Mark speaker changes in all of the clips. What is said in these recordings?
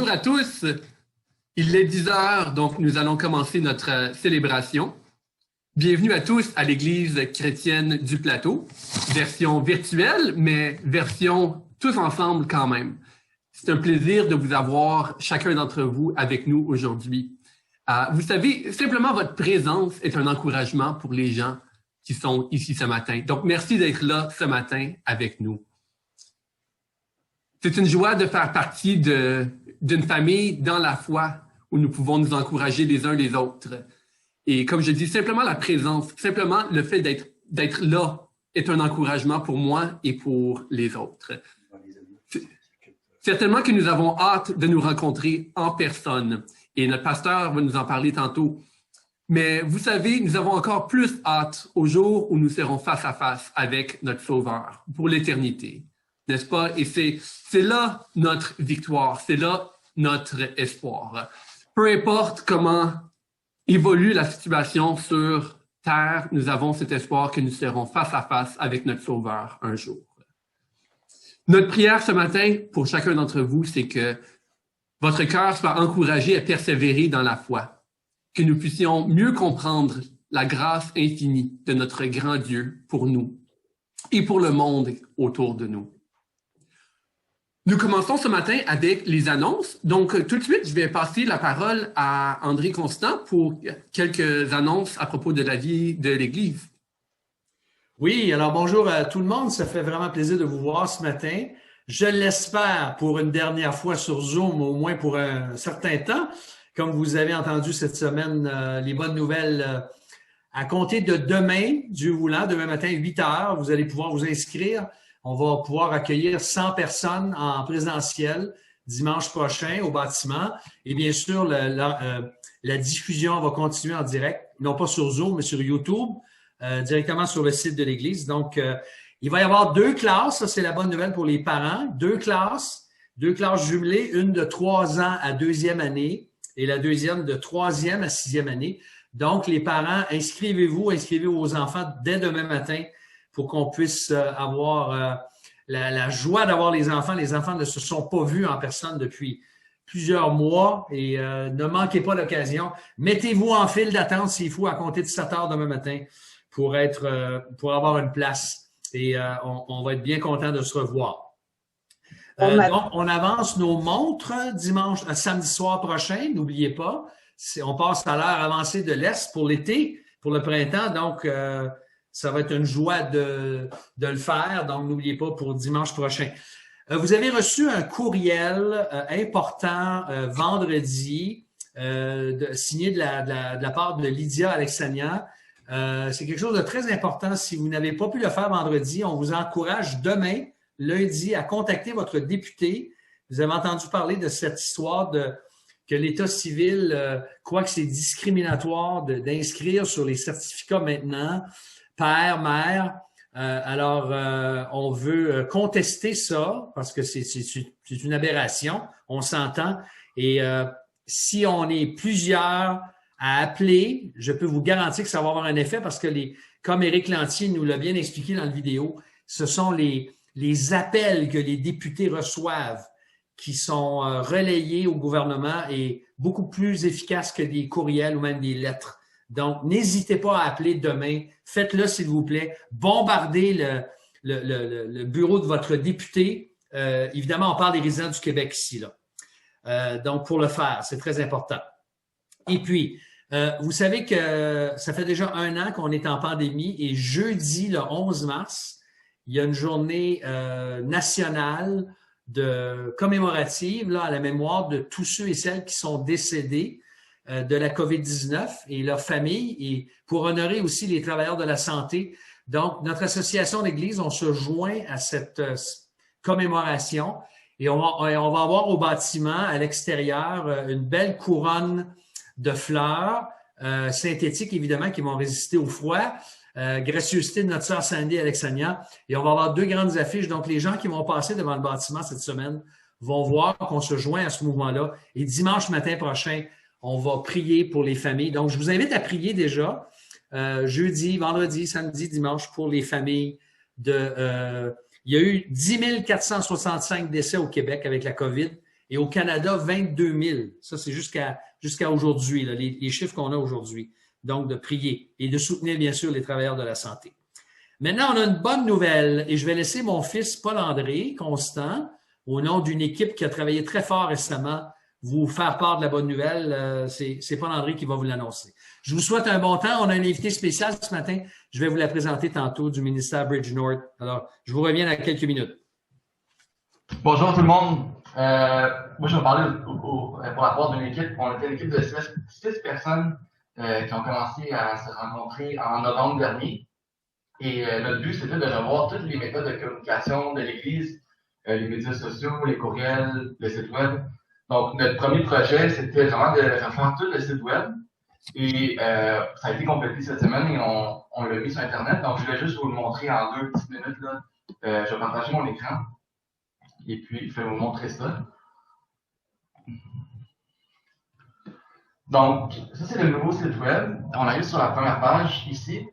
Speaker 1: Bonjour à tous. Il est 10 heures, donc nous allons commencer notre célébration. Bienvenue à tous à l'Église chrétienne du Plateau. Version virtuelle, mais version tous ensemble quand même. C'est un plaisir de vous avoir, chacun d'entre vous, avec nous aujourd'hui. Vous savez, simplement votre présence est un encouragement pour les gens qui sont ici ce matin. Donc, merci d'être là ce matin avec nous. C'est une joie de faire partie d'une famille dans la foi où nous pouvons nous encourager les uns les autres. Et comme je dis, simplement la présence, simplement le fait d'être là est un encouragement pour moi et pour les autres. Certainement que nous avons hâte de nous rencontrer en personne et notre pasteur va nous en parler tantôt. Mais vous savez, nous avons encore plus hâte au jour où nous serons face à face avec notre Sauveur pour l'éternité. N'est-ce pas? Et c'est là notre victoire, c'est là notre espoir. Peu importe comment évolue la situation sur terre, nous avons cet espoir que nous serons face à face avec notre Sauveur un jour. Notre prière ce matin pour chacun d'entre vous, c'est que votre cœur soit encouragé à persévérer dans la foi, que nous puissions mieux comprendre la grâce infinie de notre grand Dieu pour nous et pour le monde autour de nous. Nous commençons ce matin avec les annonces. Donc, tout de suite, je vais passer la parole à André Constant pour quelques annonces à propos de la vie de l'Église.
Speaker 2: Oui, alors bonjour à tout le monde. Ça fait vraiment plaisir de vous voir ce matin. Je l'espère pour une dernière fois sur Zoom, au moins pour un certain temps. Comme vous avez entendu cette semaine, les bonnes nouvelles à compter de demain, Dieu voulant, demain matin, 8 heures, vous allez pouvoir vous inscrire. On va pouvoir accueillir 100 personnes en présentiel dimanche prochain au bâtiment. Et bien sûr, la diffusion va continuer en direct, non pas sur Zoom, mais sur YouTube, directement sur le site de l'Église. Donc, il va y avoir 2 classes. Ça, c'est la bonne nouvelle pour les parents. 2 classes jumelées, une de 3 ans à 2e année et la deuxième de 3e à 6e année. Donc, les parents, inscrivez vos enfants dès demain matin pour qu'on puisse avoir la joie d'avoir les enfants. Les enfants ne se sont pas vus en personne depuis plusieurs mois et ne manquez pas l'occasion. Mettez-vous en file d'attente s'il faut à compter de 7 heures demain matin pour avoir une place. Et on va être bien content de se revoir. Donc, on avance nos montres samedi soir prochain. N'oubliez pas, on passe à l'heure avancée de l'Est pour l'été, pour le printemps. Donc, ça va être une joie de le faire. Donc, n'oubliez pas pour dimanche prochain. Vous avez reçu un courriel important vendredi signé de la part de Lydia Alexania. C'est quelque chose de très important. Si vous n'avez pas pu le faire vendredi, on vous encourage demain, lundi, à contacter votre député. Vous avez entendu parler de cette histoire que l'État civil croit que c'est discriminatoire d'inscrire sur les certificats maintenant père, mère. Alors, on veut contester ça parce que c'est une aberration. On s'entend. Et si on est plusieurs à appeler, je peux vous garantir que ça va avoir un effet parce que comme Éric Lantier nous l'a bien expliqué dans la vidéo, ce sont les appels que les députés reçoivent qui sont relayés au gouvernement et beaucoup plus efficaces que des courriels ou même des lettres. Donc, n'hésitez pas à appeler demain. Faites-le, s'il vous plaît. Bombardez le bureau de votre député. Évidemment, on parle des résidents du Québec ici, là. Donc, pour le faire, c'est très important. Et puis, vous savez que ça fait déjà 1 an qu'on est en pandémie et jeudi, le 11 mars, il y a une journée nationale commémorative là, à la mémoire de tous ceux et celles qui sont décédés de la COVID-19 et leurs familles et pour honorer aussi les travailleurs de la santé. Donc, notre association d'Église, on se joint à cette commémoration et on va avoir au bâtiment, à l'extérieur, une belle couronne de fleurs synthétiques, évidemment, qui vont résister au froid. Gracieuseté de notre sœur Sandy Alexania. Et on va avoir 2 grandes affiches. Donc, les gens qui vont passer devant le bâtiment cette semaine vont voir qu'on se joint à ce mouvement-là. Et dimanche matin prochain, on va prier pour les familles. Donc, je vous invite à prier déjà jeudi, vendredi, samedi, dimanche pour les familles il y a eu 10 465 décès au Québec avec la COVID Et au Canada, 22 000. Ça, c'est jusqu'à aujourd'hui, là, les chiffres qu'on a aujourd'hui. Donc, de prier et de soutenir, bien sûr, les travailleurs de la santé. Maintenant, on a une bonne nouvelle et je vais laisser mon fils Paul-André Constant, au nom d'une équipe qui a travaillé très fort récemment, vous faire part de la bonne nouvelle. C'est Paul-André qui va vous l'annoncer. Je vous souhaite un bon temps. On a un invité spécial ce matin. Je vais vous la présenter tantôt du ministère Bridge North. Alors, je vous reviens dans quelques minutes.
Speaker 3: Bonjour tout le monde. Moi, je vais parler pour rapport d'une équipe. On était une équipe de 6 personnes qui ont commencé à se rencontrer en novembre dernier. Et notre but, c'était de revoir toutes les méthodes de communication de l'Église, les médias sociaux, les courriels, le site web. Donc, notre premier projet, c'était vraiment de refaire tout le site web. Et ça a été complété cette semaine et on l'a mis sur Internet. Donc, je vais juste vous le montrer en 2 petites minutes. Là. Je vais partager mon écran. Et puis, je vais vous montrer ça. Donc, ça, c'est le nouveau site web. On arrive sur la première page ici.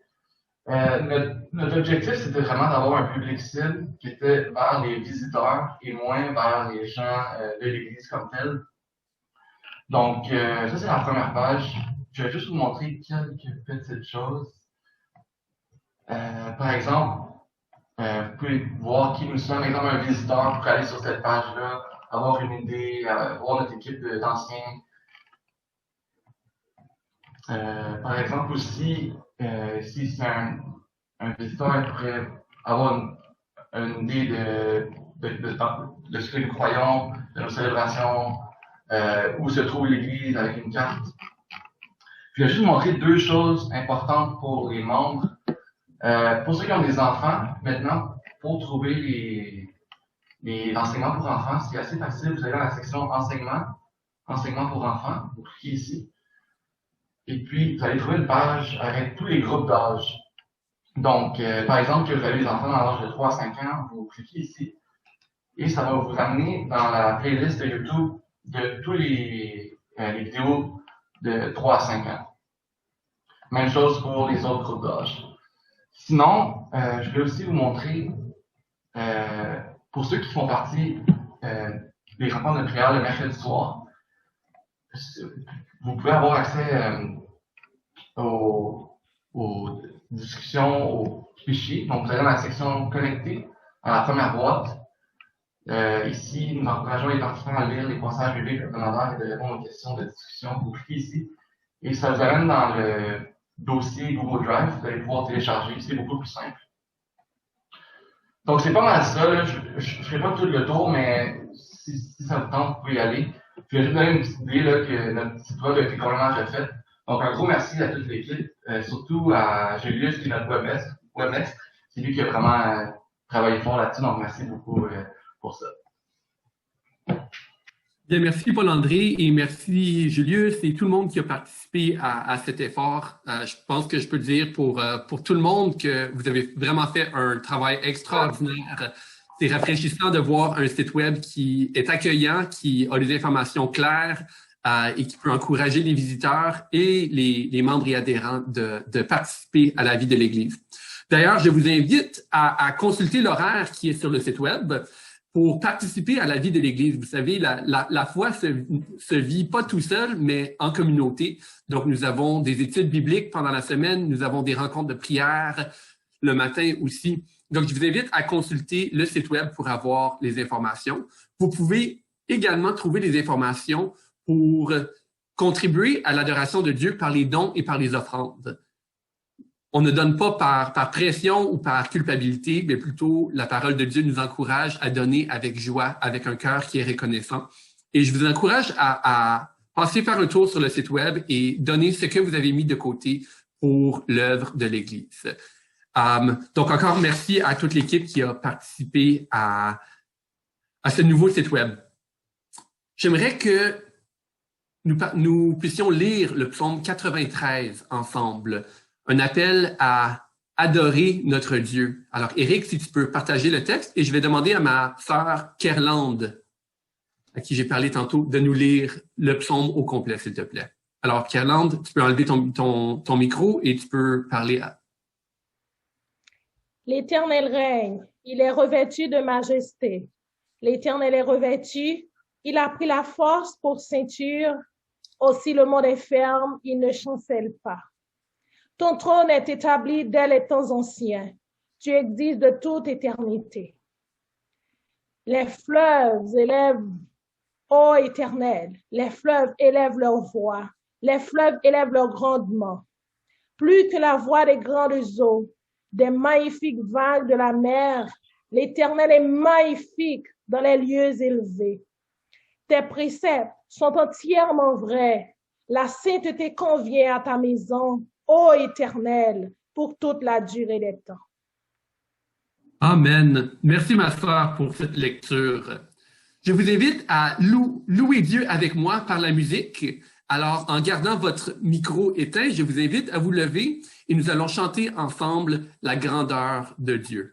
Speaker 3: Notre objectif, c'était vraiment d'avoir un public cible qui était vers les visiteurs et moins vers les gens de l'Église comme telle. Donc, ça, c'est la première page. Je vais juste vous montrer quelques petites choses. Par exemple, vous pouvez voir qui nous sommes. Par exemple, un visiteur pour aller sur cette page-là, avoir une idée, voir notre équipe d'anciens. Par exemple aussi, si c'est un visiteur, il pourrait avoir une idée de ce que nous croyons, de nos célébrations, où se trouve l'Église avec une carte. Je vais juste montrer 2 choses importantes pour les membres. Pour ceux qui ont des enfants, maintenant, pour trouver les enseignements pour enfants, c'est assez facile. Vous allez dans la section enseignements pour enfants, vous cliquez ici. Et puis, vous allez trouver une page avec tous les groupes d'âge. Donc, par exemple, que vous avez des enfants dans l'âge de 3 à 5 ans, vous cliquez ici. Et ça va vous amener dans la playlist de YouTube de tous les vidéos de 3 à 5 ans. Même chose pour les autres groupes d'âge. Sinon, je vais aussi vous montrer, pour ceux qui font partie des rencontres de prière le mercredi soir, vous pouvez avoir accès aux discussions, aux fichiers. Donc, vous allez dans la section connectée, à la première boîte. Ici, nous encourageons les participants à lire les passages bibliques hebdomadaires et de répondre aux questions de discussion. Vous cliquez ici et ça vous amène dans le dossier Google Drive. Vous allez pouvoir télécharger. C'est beaucoup plus simple. Donc, c'est pas mal ça. Là. Je ne ferai pas tout le tour, mais si ça vous tente, vous pouvez y aller. Je vais juste donner une petite idée là, que notre site web a été complètement refait. Donc, un gros merci à toute l'équipe, surtout à Julius qui est notre webmestre. C'est lui qui a vraiment travaillé fort là-dessus, donc merci beaucoup pour ça.
Speaker 1: Bien, merci Paul-André et merci Julius et tout le monde qui a participé à cet effort. Je pense que je peux dire pour tout le monde que vous avez vraiment fait un travail extraordinaire. C'est rafraîchissant de voir un site web qui est accueillant, qui a des informations claires et qui peut encourager les visiteurs et les membres et adhérents de participer à la vie de l'Église. D'ailleurs, je vous invite à consulter l'horaire qui est sur le site web pour participer à la vie de l'Église. Vous savez, la foi se vit pas tout seul, mais en communauté. Donc, nous avons des études bibliques pendant la semaine, nous avons des rencontres de prière le matin aussi. Donc, je vous invite à consulter le site web pour avoir les informations. Vous pouvez également trouver les informations pour contribuer à l'adoration de Dieu par les dons et par les offrandes. On ne donne pas par pression ou par culpabilité, mais plutôt la parole de Dieu nous encourage à donner avec joie, avec un cœur qui est reconnaissant. Et je vous encourage à passer faire un tour sur le site web et donner ce que vous avez mis de côté pour l'œuvre de l'Église. Donc encore merci à toute l'équipe qui a participé à ce nouveau site web. J'aimerais que nous puissions lire le psaume 93 ensemble, un appel à adorer notre Dieu. Alors Éric, si tu peux partager le texte, et je vais demander à ma sœur Kerlande, à qui j'ai parlé tantôt, de nous lire le psaume au complet, s'il te plaît. Alors Kerlande, tu peux enlever ton micro et tu peux parler à...
Speaker 4: L'Éternel règne, il est revêtu de majesté. L'Éternel est revêtu, Il a pris la force pour ceinture. Aussi le monde est ferme, il ne chancelle pas. Ton trône est établi dès les temps anciens. Tu existes de toute éternité. Les fleuves élèvent, ô Éternel, les fleuves élèvent leur voix. Les fleuves élèvent leur grandement. Plus que la voix des grandes eaux, des magnifiques vagues de la mer, l'Éternel est magnifique dans les lieux élevés. Tes préceptes sont entièrement vrais. La sainteté convient à ta maison, ô Éternel, pour toute la durée des temps.
Speaker 1: Amen. Merci, ma sœur, pour cette lecture. Je vous invite à louer Dieu avec moi par la musique. Alors, en gardant votre micro éteint, je vous invite à vous lever et nous allons chanter ensemble la grandeur de Dieu.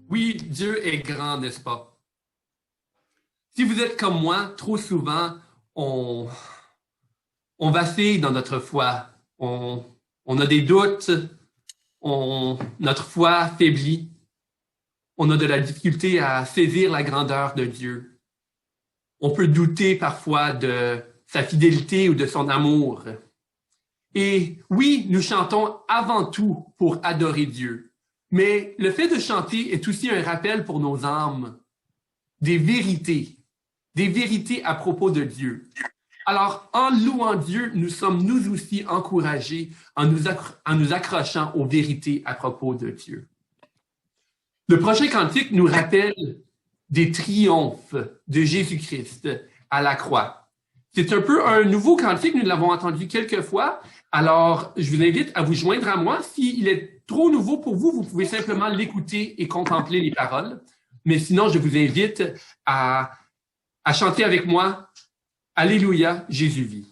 Speaker 1: Oui, Dieu est grand, n'est-ce pas? Si vous êtes comme moi, trop souvent, on vacille dans notre foi. On a des doutes, notre foi faiblit. On a de la difficulté à saisir la grandeur de Dieu. On peut douter parfois de sa fidélité ou de son amour. Et oui, nous chantons avant tout pour adorer Dieu. Mais le fait de chanter est aussi un rappel pour nos âmes des vérités à propos de Dieu. Alors, en louant Dieu, nous sommes nous aussi encouragés en nous accrochant aux vérités à propos de Dieu. Le prochain cantique nous rappelle des triomphes de Jésus-Christ à la croix. C'est un peu un nouveau cantique, nous l'avons entendu quelques fois. Alors, je vous invite à vous joindre à moi. S'il est trop nouveau pour vous, vous pouvez simplement l'écouter et contempler les paroles. Mais sinon, je vous invite à chanter avec moi « Alléluia, Jésus vit ».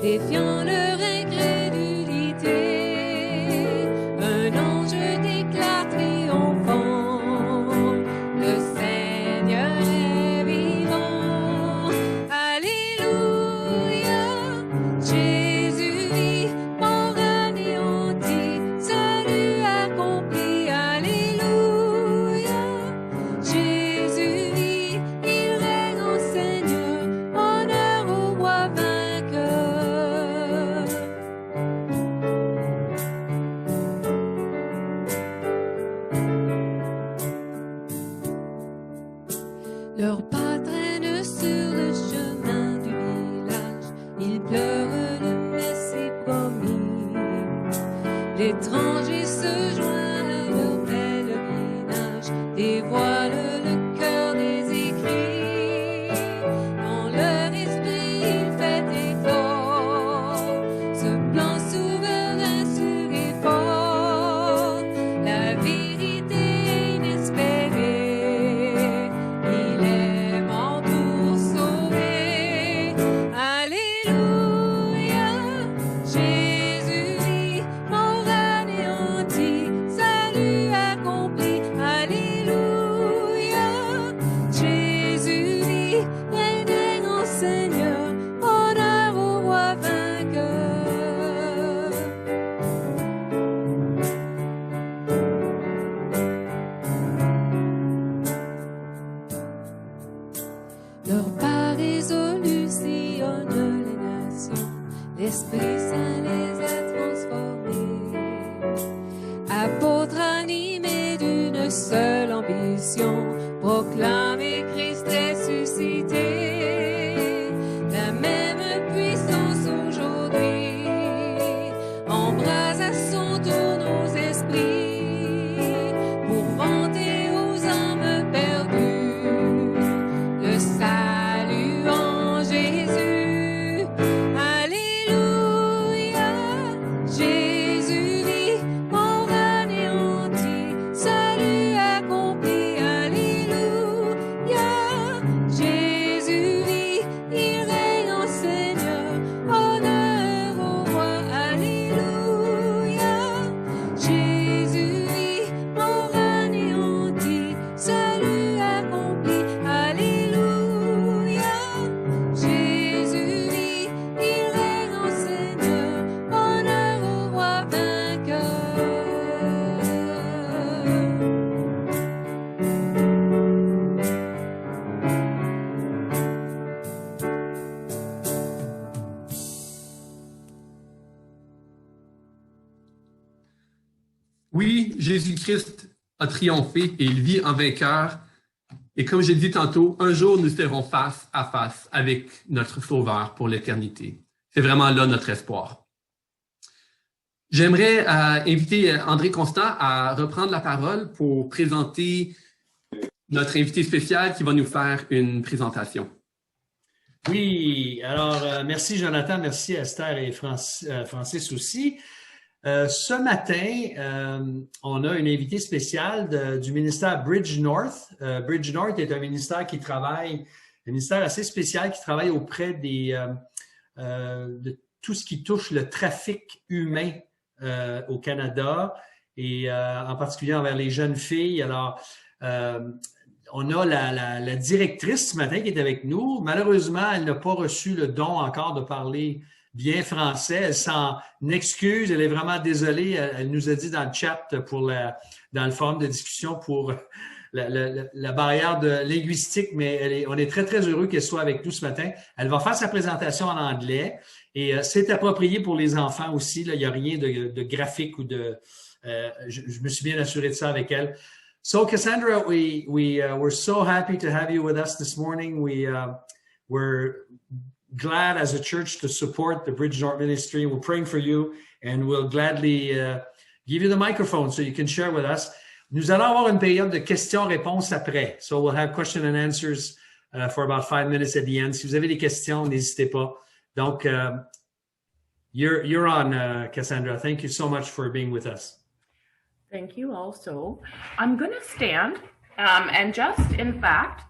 Speaker 5: défiant leur incrédulité. Un ange déclare triomphant, le Seigneur est vivant. Alléluia, Jésus vit, mon l'étranger se joint à leur pèlerinage, dévoile le cœur des écrits. Dans leur esprit, il fait effort, ce plan souverain, sûr et fort, la vérité inespérée, il est mort pour sauver. Alléluia, Jésus vit, mort anéanti, salut accompli. Alléluia, Jésus vit, règne en Seigneur, honneur au roi vainqueur. Leur pas résolu sillonne les nations, l'Esprit Saint les a transformés. Apôtres animés d'une seule ambition, proclamer Christ ressuscité. La même puissance aujourd'hui embrase à son tour nos esprits pour vanter aux âmes perdues le salut en Jésus. Alléluia, Jésus vit, mort anéanti, salut accompli. Alléluia, Jésus vit, il règne en Seigneur, honneur au roi. Alléluia, Jésus vit, mort anéanti, salut accompli. Alléluia, Jésus vit, il règne en Seigneur, honneur au roi vainqueur.
Speaker 1: Oui, Jésus-Christ a triomphé et il vit en vainqueur. Et comme j'ai dit tantôt, un jour nous serons face à face avec notre Sauveur pour l'éternité. C'est vraiment là notre espoir. J'aimerais inviter André Constant à reprendre la parole pour présenter notre invité spécial qui va nous faire une présentation.
Speaker 2: Oui, alors merci Jonathan, merci Esther et Francis aussi. Ce matin, on a une invitée spéciale du ministère Bridge North. Bridge North est un ministère qui travaille, un ministère assez spécial qui travaille auprès de tout ce qui touche le trafic humain au Canada et en particulier envers les jeunes filles. Alors, on a la directrice ce matin qui est avec nous. Malheureusement, elle n'a pas reçu le don encore de parler bien français. Elle s'en excuse. Elle est vraiment désolée. Elle nous a dit dans le chat dans le forum de discussion pour la barrière linguistique, mais on est très, très heureux qu'elle soit avec nous ce matin. Elle va faire sa présentation en anglais et c'est approprié pour les enfants aussi. Là, il n'y a rien de graphique ou de... je me suis bien assuré de ça avec elle. So Cassandra, we're so happy to have you with us this morning. We're glad as a church to support the Bridge North Ministry. We're praying for you and we'll gladly give you the microphone so you can share with us. Nous allons avoir une période de questions-réponses après. So we'll have question and answers for about 5 minutes at the end. Si vous avez des questions, n'hésitez pas. Donc, you're on, Cassandra. Thank you so much for being with us.
Speaker 6: Thank you also. I'm going to stand and just, in fact,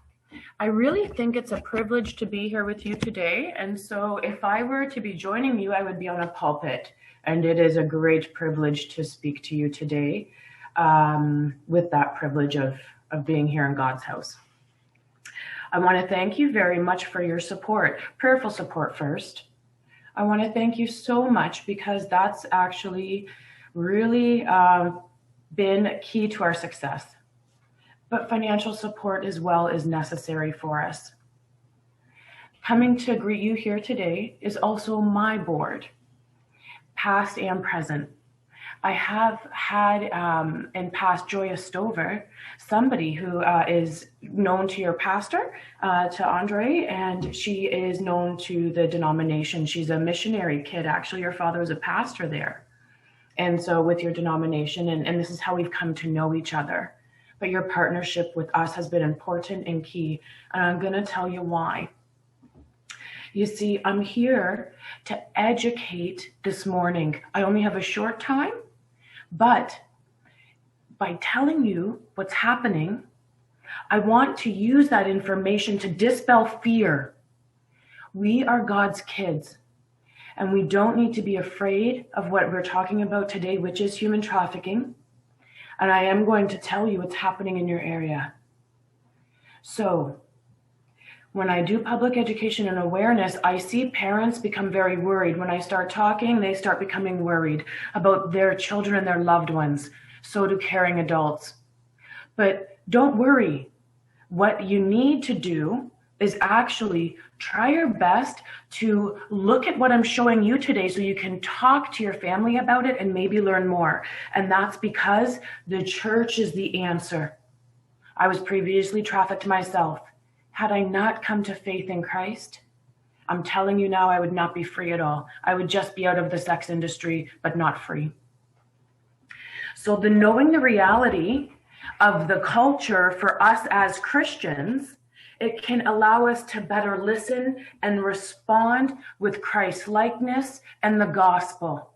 Speaker 6: I really think it's a privilege to be here with you today. And so if I were to be joining you, I would be on a pulpit. And it is a great privilege to speak to you today with that privilege of being here in God's house. I want to thank you very much for your support, prayerful support first. I want to thank you so much because that's actually really been key to our success. But financial support as well is necessary for us. Coming to greet you here today is also my board, past and present. I have had in past Joya Stover, somebody who is known to your pastor, to Andre, and she is known to the denomination. She's a missionary kid. Actually, your father was a pastor there. and so with your denomination, and this is how we've come to know each other. But your partnership with us has been important and key, and I'm going to tell you why. You see, I'm here to educate this morning. I only have a short time, but by telling you what's happening, I want to use that information to dispel fear. We are God's kids, and we don't need to be afraid of what we're talking about today, which is human trafficking. And I am going to tell you what's happening in your area. So, when I do public education and awareness, I see parents become very worried. When I start talking, they start becoming worried about their children and their loved ones. So do caring adults. But don't worry. What you need to do is actually try your best to look at what I'm showing you today so you can talk to your family about it and maybe learn more. And that's because the church is the answer. I was previously trafficked myself. Had I not come to faith in Christ, I'm telling you now, I would not be free at all. I would just be out of the sex industry, but not free. So knowing the reality of the culture for us as Christians, it can allow us to better listen and respond with Christ-likeness and the gospel.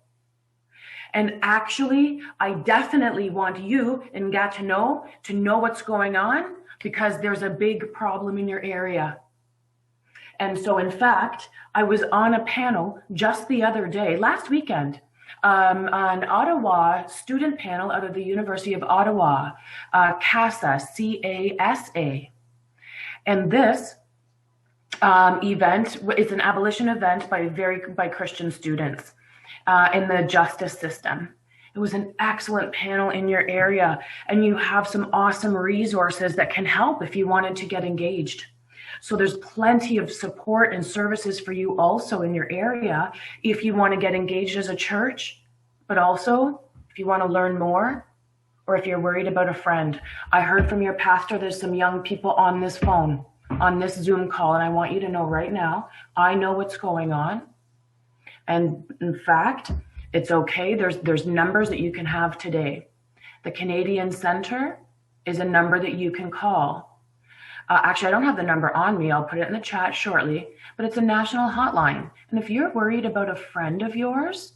Speaker 6: And actually, I definitely want you in Gatineau to know what's going on, because there's a big problem in your area. And so, in fact, I was on a panel just the other day, last weekend, an Ottawa student panel out of the University of Ottawa, CASA, C-A-S-A. And this event is an abolition event by Christian students in the justice system. It was an excellent panel in your area, and you have some awesome resources that can help if you wanted to get engaged. So there's plenty of support and services for you also in your area if you want to get engaged as a church, but also if you want to learn more, or if you're worried about a friend. I heard from your pastor there's some young people on this phone, on this Zoom call, and I want you to know right now, I know what's going on. And in fact, it's okay. There's numbers that you can have today. The Canadian Centre is a number that you can call. Actually, I don't have the number on me. I'll put it in the chat shortly, but it's a national hotline. And if you're worried about a friend of yours,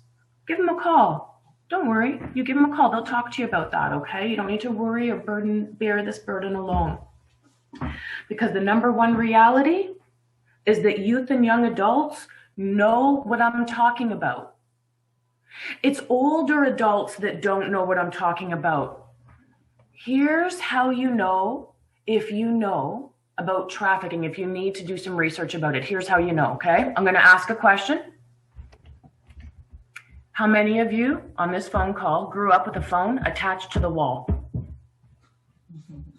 Speaker 6: give them a call. Don't worry. You give them a call. They'll talk to you about that, okay? You don't need to worry or bear this burden alone. Because the number one reality is that youth and young adults know what I'm talking about. It's older adults that don't know what I'm talking about. Here's how you know if you know about trafficking, if you need to do some research about it. Here's how you know, okay? I'm going to ask a question. How many of you on this phone call grew up with a phone attached to the wall?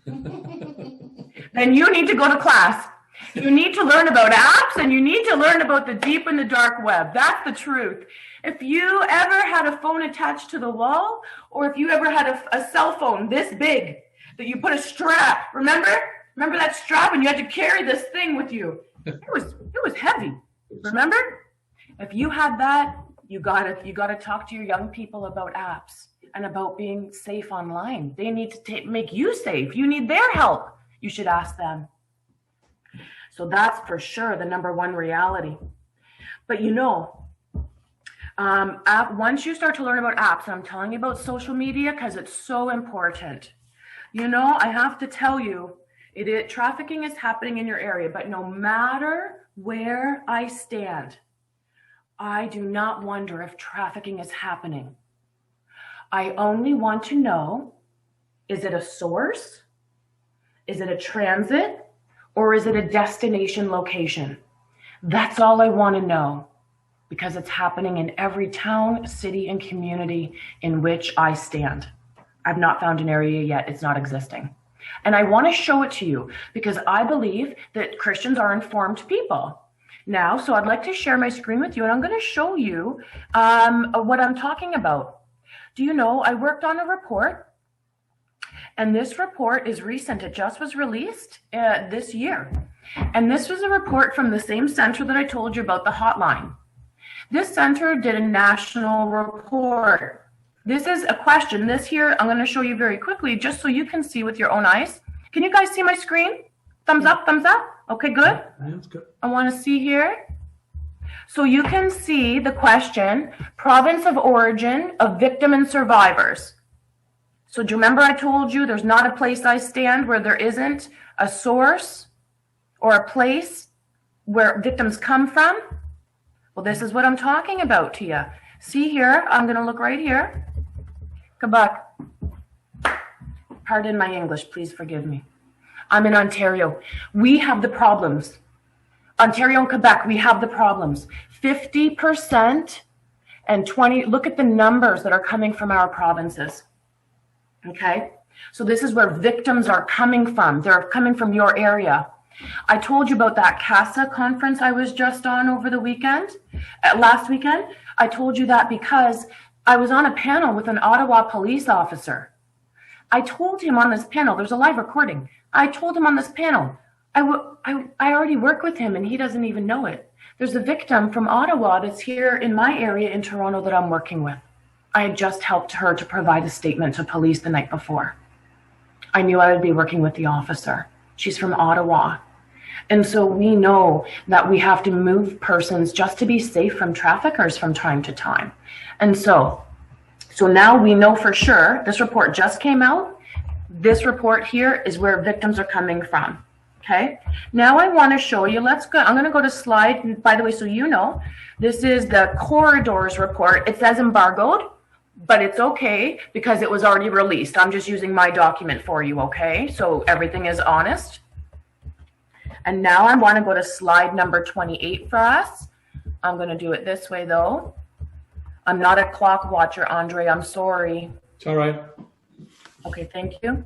Speaker 6: Then you need to go to class. You need to learn about apps, and you need to learn about the deep and the dark web. That's the truth. If you ever had a phone attached to the wall, or if you ever had a cell phone this big that you put a strap, remember that strap, and you had to carry this thing with you. It was heavy. Remember? If you had that, you gotta talk to your young people about apps and about being safe online. They need to make you safe. You need their help. You should ask them. So that's for sure the number one reality. But once you start to learn about apps, and I'm telling you about social media because it's so important. I have to tell you, trafficking is happening in your area, but no matter where I stand, I do not wonder if trafficking is happening. I only want to know, is it a source? Is it a transit? Or is it a destination location? That's all I want to know, because it's happening in every town, city, and community in which I stand. I've not found an area yet. It's not existing. And I want to show it to you because I believe that Christians are informed people. Now, so I'd like to share my screen with you, and I'm going to show you what I'm talking about. Do you know, I worked on a report, and this report is recent. It just was released this year. And this was a report from the same center that I told you about, the hotline. This center did a national report. This is a question. This here, I'm going to show you very quickly, just so you can see with your own eyes. Can you guys see my screen? Thumbs up, thumbs up. Okay, good.
Speaker 2: Yeah, that's good.
Speaker 6: I want to see here. So you can see the question, province of origin of victim and survivors. So do you remember I told you there's not a place I stand where there isn't a source or a place where victims come from? Well, this is what I'm talking about to you. See here, I'm going to look right here. Quebec. Pardon my English, please forgive me. I'm in Ontario. We have the problems. Ontario and Quebec, we have the problems. 50% and 20, look at the numbers that are coming from our provinces. Okay? So this is where victims are coming from. They're coming from your area. I told you about that CASA conference I was just on over the weekend, last weekend. I told you that because I was on a panel with an Ottawa police officer. I told him on this panel, there's a live recording. I told him on this panel, I already work with him and he doesn't even know it. There's a victim from Ottawa that's here in my area in Toronto that I'm working with. I had just helped her to provide a statement to police the night before. I knew I would be working with the officer. She's from Ottawa. And so we know that we have to move persons just to be safe from traffickers from time to time. And so now we know for sure, this report just came out. This report here is where victims are coming from. Okay, now I want to show you, let's go, I'm going to go to slide, by the way, so you know, this is the corridors report. It says embargoed, but it's okay because it was already released. I'm just using my document for you, okay? So everything is honest. And now I want to go to slide number 28 for us. I'm going to do it this way though. I'm not a clock watcher, Andre, I'm sorry.
Speaker 2: It's all right.
Speaker 6: Okay, thank you.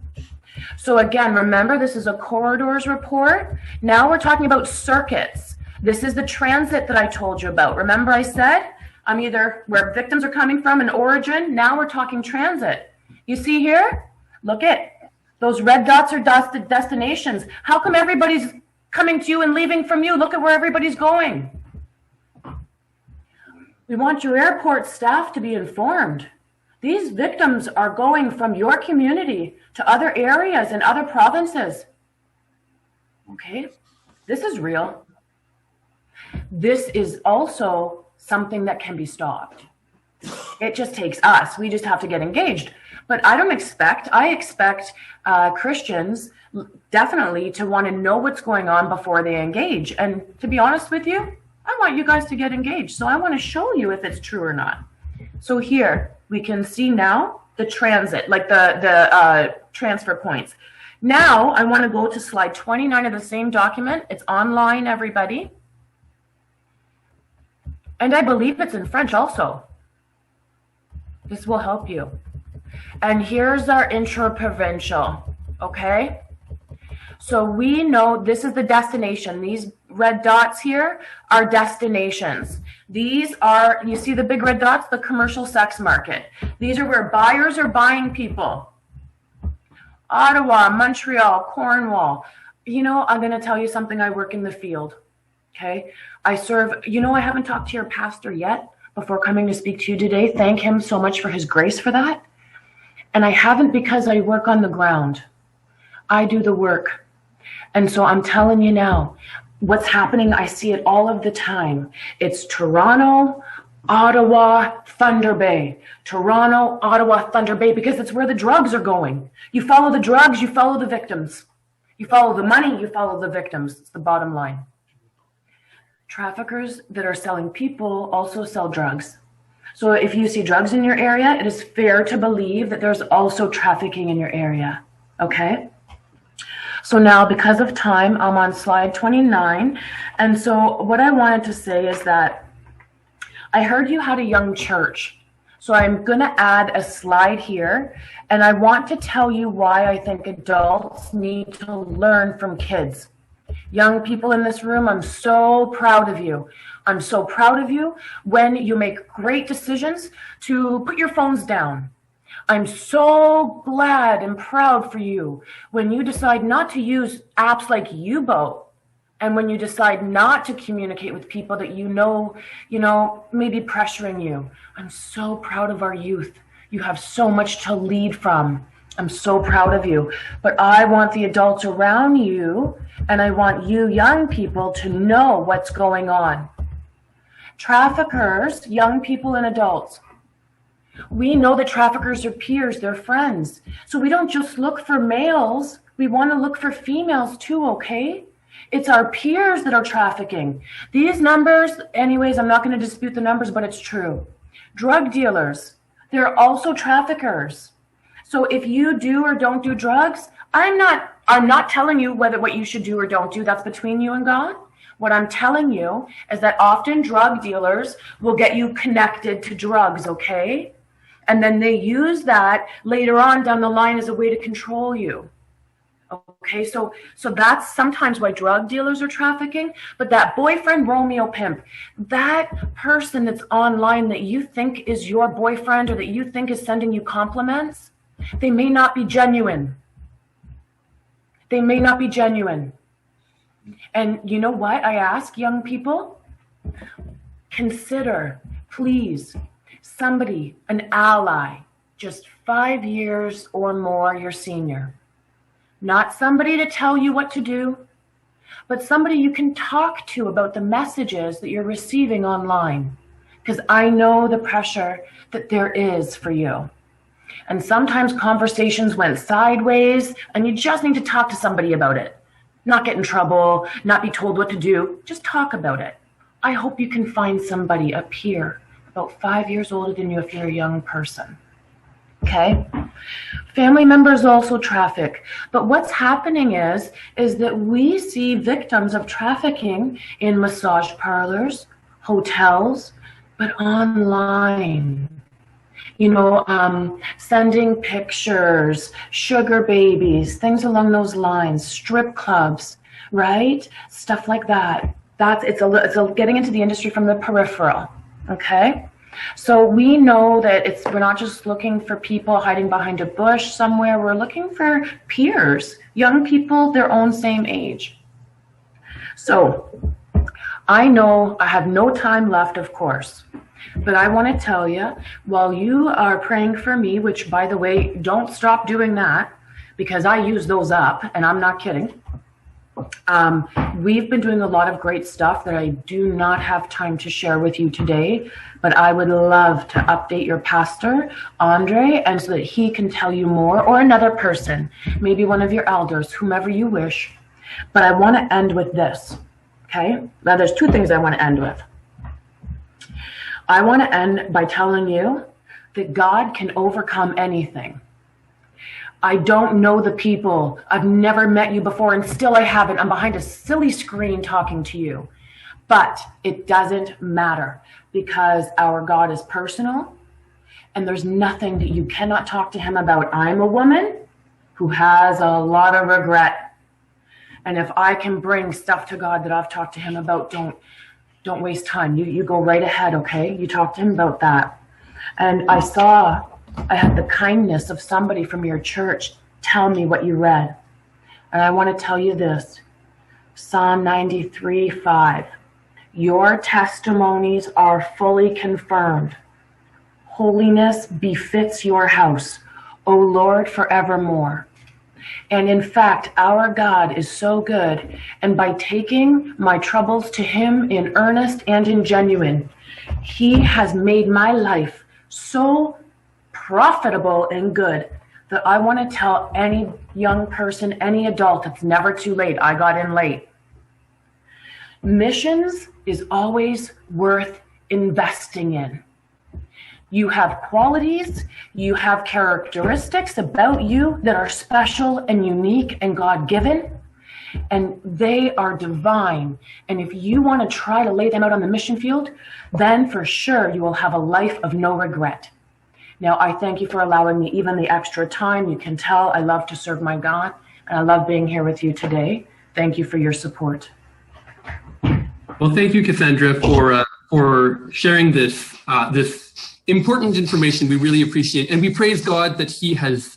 Speaker 6: So again, remember this is a corridors report. Now we're talking about circuits. This is the transit that I told you about. Remember I said I'm either where victims are coming from in origin. Now we're talking transit. You see here? Look at those red dots are destinations. How come everybody's coming to you and leaving from you? Look at where everybody's going. We want your airport staff to be informed. These victims are going from your community to other areas and other provinces. Okay, this is real. This is also something that can be stopped. It just takes us. We just have to get engaged. But I expect Christians definitely to want to know what's going on before they engage. And to be honest with you, I want you guys to get engaged. So I want to show you if it's true or not. So here we can see now the transit, like the transfer points. Now I want to go to slide 29 of the same document. It's online, everybody. And I believe it's in French also. This will help you. And here's our intra-provincial, okay? So we know this is the destination. These red dots here are destinations. These are, you see the big red dots, the commercial sex market. These are where buyers are buying people. Ottawa, Montreal, Cornwall. You know, I'm going to tell you something. I work in the field, okay? I serve, you know, I haven't talked to your pastor yet before coming to speak to you today. Thank him so much for his grace for that. And I haven't because I work on the ground. I do the work. And so I'm telling you now, what's happening, I see it all of the time. It's Toronto, Ottawa, Thunder Bay. Toronto, Ottawa, Thunder Bay, because it's where the drugs are going. You follow the drugs, you follow the victims. You follow the money, you follow the victims. It's the bottom line. Traffickers that are selling people also sell drugs. So if you see drugs in your area, it is fair to believe that there's also trafficking in your area, okay? So now, because of time, I'm on slide 29. And so what I wanted to say is that I heard you had a young church. So I'm going to add a slide here. And I want to tell you why I think adults need to learn from kids. Young people in this room, I'm so proud of you. I'm so proud of you when you make great decisions to put your phones down. I'm so glad and proud for you when you decide not to use apps like U-Boat, and when you decide not to communicate with people that you know, maybe pressuring you. I'm so proud of our youth. You have so much to lead from. I'm so proud of you. But I want the adults around you, and I want you young people to know what's going on. Traffickers, young people and adults. We know that traffickers are peers, they're friends. So we don't just look for males, we want to look for females too, okay? It's our peers that are trafficking. These numbers, anyways, I'm not going to dispute the numbers, but it's true. Drug dealers, they're also traffickers. So if you do or don't do drugs, I'm not telling you what you should do or don't do. That's between you and God. What I'm telling you is that often drug dealers will get you connected to drugs, okay? And then they use that later on down the line as a way to control you. Okay, so that's sometimes why drug dealers are trafficking. But that boyfriend Romeo pimp, that person that's online that you think is your boyfriend or that you think is sending you compliments, they may not be genuine. They may not be genuine. And you know what? I ask young people, consider, please, somebody, an ally, just 5 years or more your senior. Not somebody to tell you what to do, but somebody you can talk to about the messages that you're receiving online. Because I know the pressure that there is for you. And sometimes conversations went sideways, and you just need to talk to somebody about it. Not get in trouble, not be told what to do. Just talk about it. I hope you can find somebody, a peer, about 5 years older than you if you're a young person. Okay? Family members also traffic. But what's happening is that we see victims of trafficking in massage parlors, hotels, but online. You know, sending pictures, sugar babies, things along those lines, strip clubs, right? Stuff like that. It's getting into the industry from the peripheral, okay? So we know that we're not just looking for people hiding behind a bush somewhere. We're looking for peers, young people their own same age. So I know I have no time left, of course. But I want to tell you, while you are praying for me, which, by the way, don't stop doing that, because I use those up, and I'm not kidding. We've been doing a lot of great stuff that I do not have time to share with you today, but I would love to update your pastor, Andre, and so that he can tell you more, or another person, maybe one of your elders, whomever you wish. But I want to end with this, okay? Now, there's two things I want to end with. I want to end by telling you that God can overcome anything. I don't know the people. I've never met you before, and still I haven't. I'm behind a silly screen talking to you. But it doesn't matter, because our God is personal, and there's nothing that you cannot talk to him about. I'm a woman who has a lot of regret. And if I can bring stuff to God that I've talked to him about, don't waste time. You go right ahead, okay? You talk to him about that. And I had the kindness of somebody from your church tell me what you read. And I want to tell you this. Psalm 93:5. Your testimonies are fully confirmed. Holiness befits your house, O Lord, forevermore. And in fact, our God is so good. And by taking my troubles to him in earnest and in genuine, he has made my life so profitable and good that I want to tell any young person, any adult, it's never too late. I got in late. Missions is always worth investing in. You have qualities, you have characteristics about you that are special and unique and God-given, and they are divine. And if you want to try to lay them out on the mission field, then for sure you will have a life of no regret. Now, I thank you for allowing me even the extra time. You can tell I love to serve my God, and I love being here with you today. Thank you for your support.
Speaker 1: Well, thank you, Cassandra, for sharing this important information. We really appreciate it. And we praise God that he has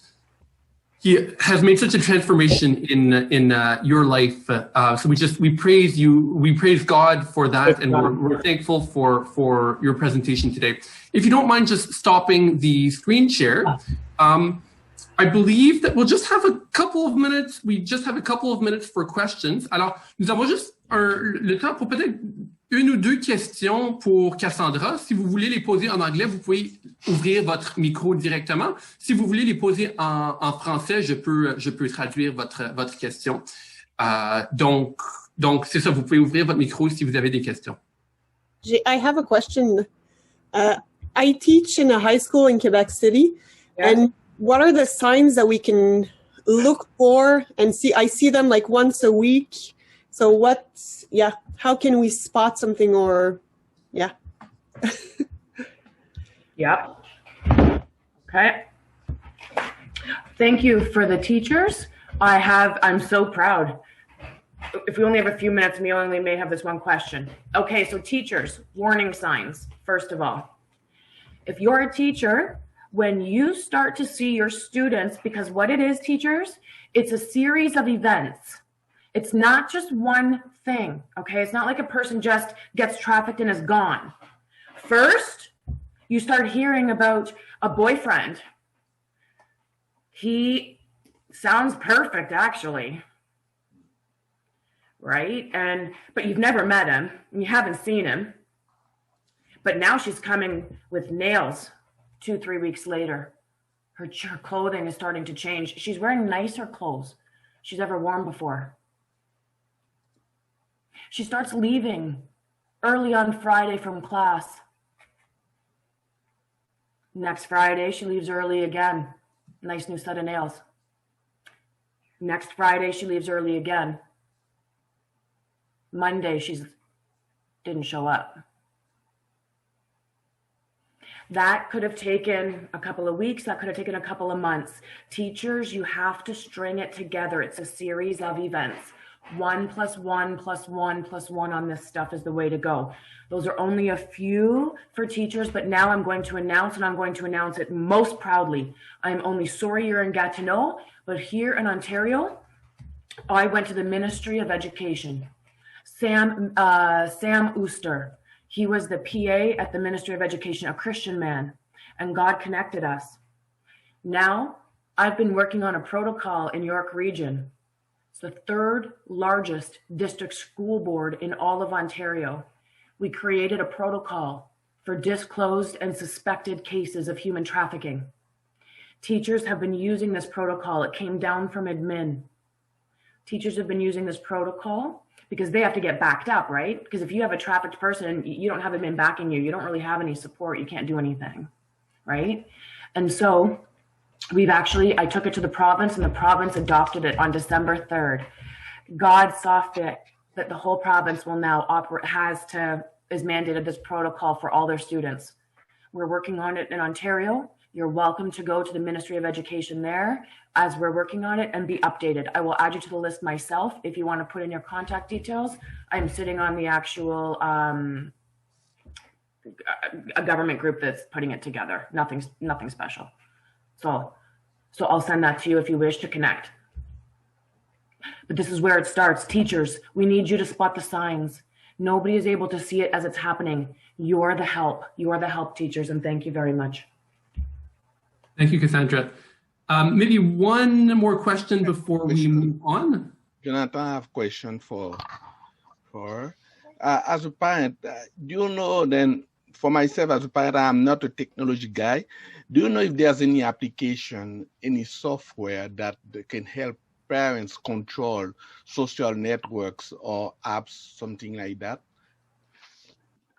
Speaker 1: He has made such a transformation in your life. So we praise you. We praise God for that, and we're thankful for your presentation today. If you don't mind just stopping the screen share, I believe that we'll just have a couple of minutes. We just have a couple of minutes for questions. Alors, nous avons juste le temps pour peut-être une ou deux questions pour Cassandra. Si vous voulez les poser en anglais, vous pouvez ouvrir votre micro directement. Si vous voulez les poser en français, je peux traduire votre question. Donc c'est ça, vous pouvez ouvrir votre micro si vous avez des questions.
Speaker 7: I have a question. I teach in a high school in Quebec City, and what are the signs that we can look for and see? I see them like once a week. So how can we spot something or,
Speaker 6: Yep. Okay. Thank you for the teachers. I'm so proud. If we only have a few minutes, we only may have this one question. Okay, so teachers, warning signs, first of all. If you're a teacher, when you start to see your students, because what it is, teachers, it's a series of events. It's not just one thing, okay? It's not like a person just gets trafficked and is gone. First, you start hearing about a boyfriend. He sounds perfect, actually, right? But you've never met him, and you haven't seen him. But now she's coming with nails 2-3 weeks later. Her clothing is starting to change. She's wearing nicer clothes she's ever worn before. She starts leaving early on Friday from class. Next Friday, she leaves early again. Nice new set of nails. Next Friday, she leaves early again. Monday, she didn't show up. That could have taken a couple of weeks. That could have taken a couple of months. Teachers, you have to string it together. It's a series of events. 1 + 1 + 1 + 1 on this stuff is the way to go. Those are only a few for teachers, but now I'm going to announce, and I'm going to announce it most proudly. I'm only sorry you're in Gatineau, but here in Ontario, I went to the Ministry of Education. Sam Ooster. He was the PA at the Ministry of Education, a Christian man, and God connected us. Now, I've been working on a protocol in York Region. It's the 3rd largest district school board in all of Ontario. We created a protocol for disclosed and suspected cases of human trafficking. Teachers have been using this protocol. It came down from admin. Teachers have been using this protocol because they have to get backed up, right? Because if you have a trafficked person, you don't have admin backing you. You don't really have any support. You can't do anything, right? And so I took it to the province, and the province adopted it on December 3rd. God saw fit that the whole province will now is mandated this protocol for all their students. We're working on it in Ontario. You're welcome to go to the Ministry of Education there as we're working on it and be updated. I will add you to the list myself if you want to put in your contact details. I'm sitting on the actual a government group that's putting it together. Nothing special. So I'll send that to you if you wish to connect. But this is where it starts. Teachers, we need you to spot the signs. Nobody is able to see it as it's happening. You're the help. You are the help, teachers, and thank you very much.
Speaker 1: Thank you, Cassandra. Maybe one more question before we move on.
Speaker 8: Jonathan, I have a question for her. As a parent, do you know then, for myself as a parent, I'm not a technology guy. Do you know if there's any application, any software that can help parents control social networks or apps, something like that?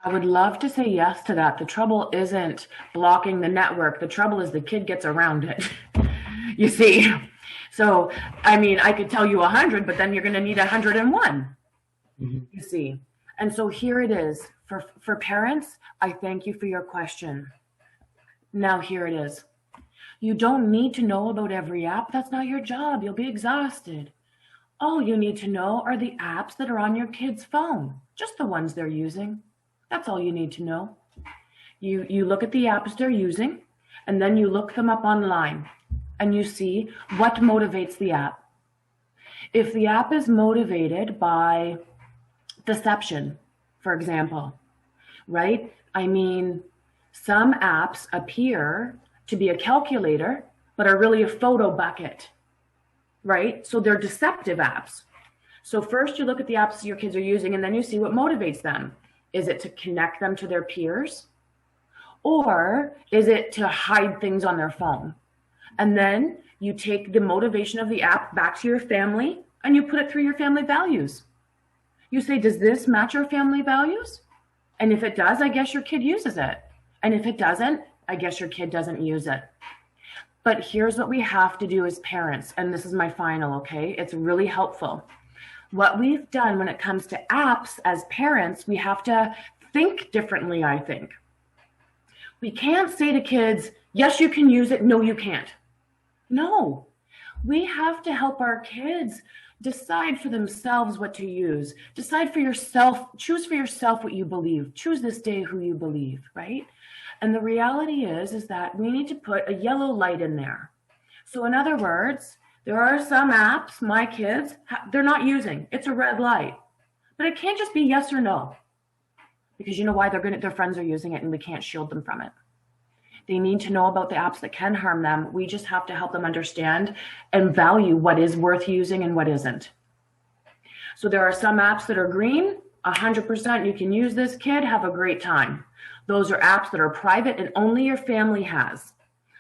Speaker 6: I would love to say yes to that. The trouble isn't blocking the network. The trouble is the kid gets around it, you see. So, I mean, I could tell you 100, but then you're going to need 101, you see. And so here it is. For parents, I thank you for your question. Now here it is. You don't need to know about every app. That's not your job. You'll be exhausted. All you need to know are the apps that are on your kid's phone, just the ones they're using. That's all you need to know. You look at the apps they're using, and then you look them up online. and you see what motivates the app. If the app is motivated by deception, for example, right? I mean, some apps appear to be a calculator, but are really a photo bucket, right? So they're deceptive apps. So first you look at the apps your kids are using, and then you see what motivates them. Is it to connect them to their peers? Or is it to hide things on their phone? And then you take the motivation of the app back to your family and you put it through your family values. You say, does this match your family values? And if it does, I guess your kid uses it. And if it doesn't, I guess your kid doesn't use it. But here's what we have to do as parents, and this is my final, okay? It's really helpful. What we've done when it comes to apps as parents, we have to think differently, I think. We can't say to kids, yes, you can use it, no, you can't. No, we have to help our kids decide for themselves what to use. Decide for yourself, choose for yourself what you believe. Choose this day who you believe, right? And the reality is that we need to put a yellow light in there. So in other words, there are some apps my kids, they're not using. It's a red light. But it can't just be yes or no. Because you know why? Their friends are using it and we can't shield them from it. They need to know about the apps that can harm them. We just have to help them understand and value what is worth using and what isn't. So there are some apps that are green, 100% you can use this, kid, have a great time. Those are apps that are private and only your family has.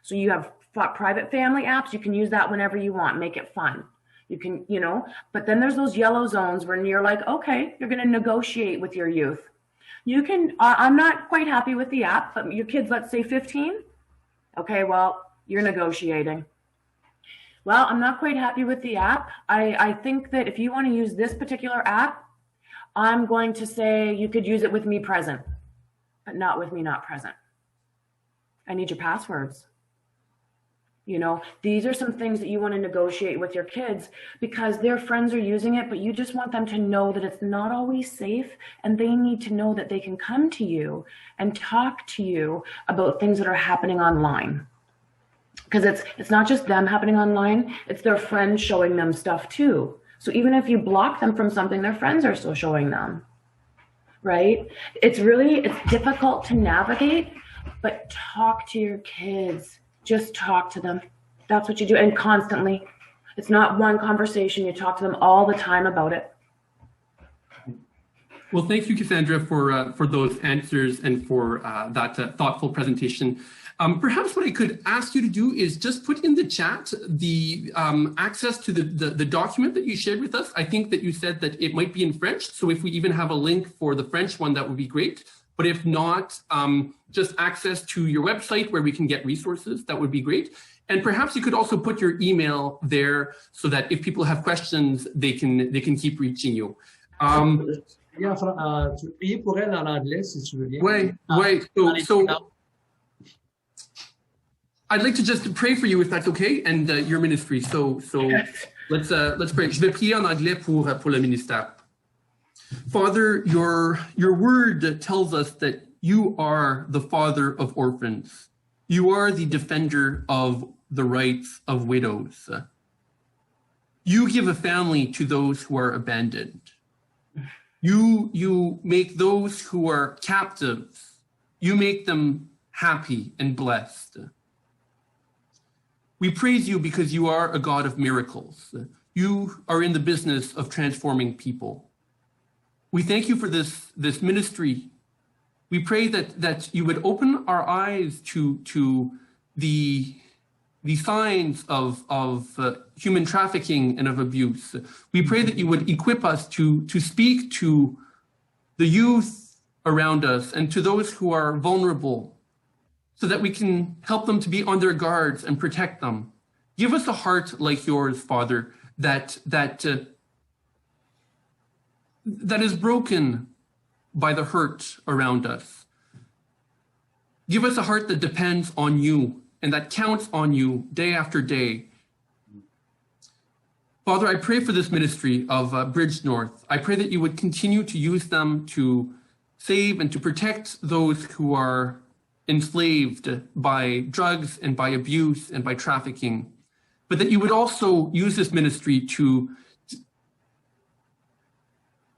Speaker 6: So you have private family apps, you can use that whenever you want, make it fun. You can, you know, but then there's those yellow zones where you're like, okay, you're going to negotiate with your youth. You can, I'm not quite happy with the app, but your kid's, let's say 15. Okay, well, you're negotiating. Well, I'm not quite happy with the app. I think that if you want to use this particular app, I'm going to say you could use it with me present, but not with me not present. I need your passwords. You know, these are some things that you want to negotiate with your kids because their friends are using it, but you just want them to know that it's not always safe, and they need to know that they can come to you and talk to you about things that are happening online. Because it's not just them happening online, it's their friends showing them stuff too. So even if you block them from something, their friends are still showing them, right? It's difficult to navigate, but talk to your kids. Just talk to them. That's what you do, and constantly. It's not one conversation. You talk to them all the time about it.
Speaker 1: Well, thank you, Cassandra, for those answers and for that thoughtful presentation. Perhaps what I could ask you to do is just put in the chat the access to the document that you shared with us. I think that you said that it might be in French. So if we even have a link for the French one, that would be great. But if not, just access to your website where we can get resources, that would be great. And perhaps you could also put your email there so that if people have questions, they can keep reaching you.
Speaker 2: Tu pries pour elle en anglais, si tu veux bien.
Speaker 1: Ouais. So I'd like to just pray for you if that's okay, and your ministry. So let's pray. Je vais prier en anglais pour le ministère. Father, your word tells us that you are the father of orphans. You are the defender of the rights of widows. You give a family to those who are abandoned. You make those who are captives, you make them happy and blessed. We praise you because you are a God of miracles. You are in the business of transforming people. We thank you for this ministry. We pray that you would open our eyes to the signs of human trafficking and of abuse. We pray that you would equip us to speak to the youth around us and to those who are vulnerable so that we can help them to be on their guards and protect them. Give us a heart like yours, Father, that is broken by the hurt around us. Give us a heart that depends on you and that counts on you day after day. Father, I pray for this ministry of Bridge North. I pray that you would continue to use them to save and to protect those who are enslaved by drugs and by abuse and by trafficking. but that you would also use this ministry to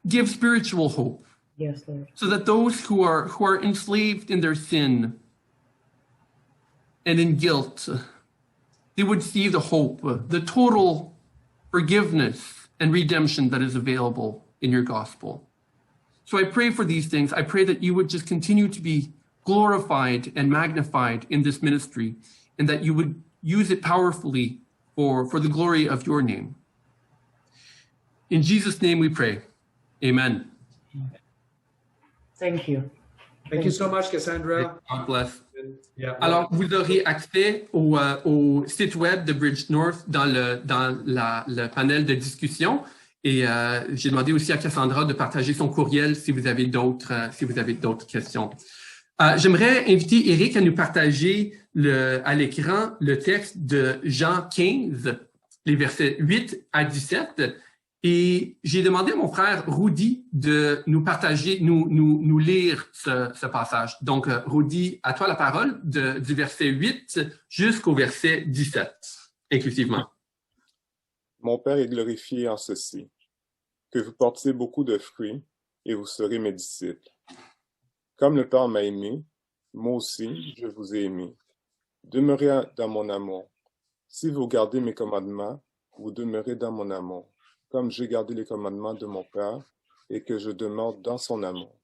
Speaker 1: give spiritual hope.
Speaker 6: Yes, Lord.
Speaker 1: So that those who are enslaved in their sin and in guilt, they would see the hope, the total forgiveness and redemption that is available in your gospel. So I pray for these things. I pray that you would just continue to be glorified and magnified in this ministry, and that you would use it powerfully for the glory of your name. In Jesus' name we pray. Amen.
Speaker 6: Thank you.
Speaker 2: Thank you so much, Cassandra.
Speaker 1: God bless.
Speaker 2: Yeah.
Speaker 1: Alors, vous aurez accès au site web de Bridge North dans le panel de discussion. Et j'ai demandé aussi à Cassandra de partager son courriel si vous avez d'autres questions. J'aimerais inviter Eric à nous partager à l'écran le texte de Jean 15, les versets 8 à 17. Et j'ai demandé à mon frère Rudy de nous partager, nous lire ce passage. Donc, Rudy, à toi la parole du verset 8 jusqu'au verset 17, inclusivement.
Speaker 9: Mon Père est glorifié en ceci, que vous portiez beaucoup de fruits, et vous serez mes disciples. Comme le Père m'a aimé, moi aussi je vous ai aimé. Demeurez dans mon amour. Si vous gardez mes commandements, vous demeurez dans mon amour, comme j'ai gardé les commandements de mon Père, et que je demeure dans son amour.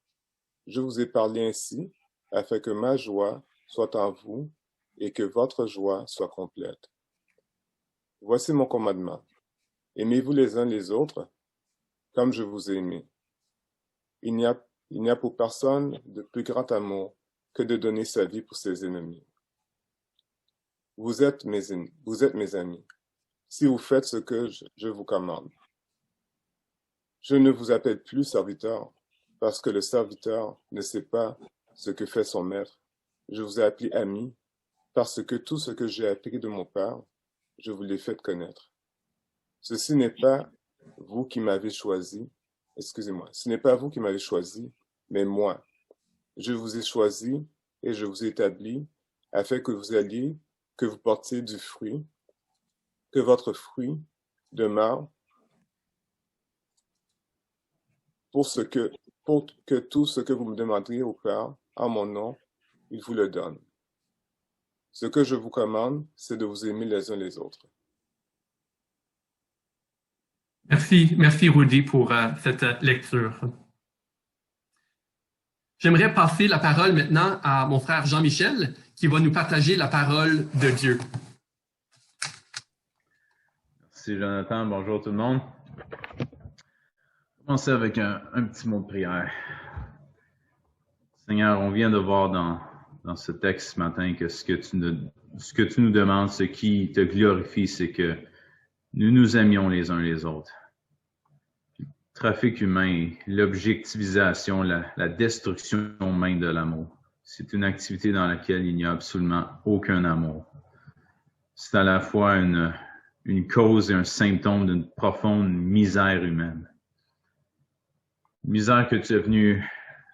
Speaker 9: Je vous ai parlé ainsi, afin que ma joie soit en vous, et que votre joie soit complète. Voici mon commandement. Aimez-vous les uns les autres, comme je vous ai aimé. Il n'y a pour personne de plus grand amour que de donner sa vie pour ses ennemis. Vous êtes mes amis, si vous faites ce que je vous commande. Je ne vous appelle plus serviteur, parce que le serviteur ne sait pas ce que fait son maître. Je vous ai appelé ami, parce que tout ce que j'ai appris de mon Père, je vous l'ai fait connaître. Ceci n'est pas vous qui m'avez choisi, ce n'est pas vous qui m'avez choisi, mais moi. Je vous ai choisi et je vous ai établi afin que vous portiez du fruit, que votre fruit demeure, pour que tout ce que vous me demanderiez au Père, en mon nom, il vous le donne. Ce que je vous commande, c'est de vous aimer les uns les autres.
Speaker 1: Merci Rudy pour cette lecture. J'aimerais passer la parole maintenant à mon frère Jean-Michel qui va nous partager la parole de Dieu.
Speaker 10: Merci Jonathan, bonjour tout le monde. On va commencer avec un petit mot de prière. Seigneur, on vient de voir dans ce texte ce matin que ce que tu nous demandes, ce qui te glorifie, c'est que nous nous aimions les uns les autres. Le trafic humain, l'objectivisation, la destruction même de l'amour, c'est une activité dans laquelle il n'y a absolument aucun amour. C'est à la fois une cause et un symptôme d'une profonde misère humaine. Misère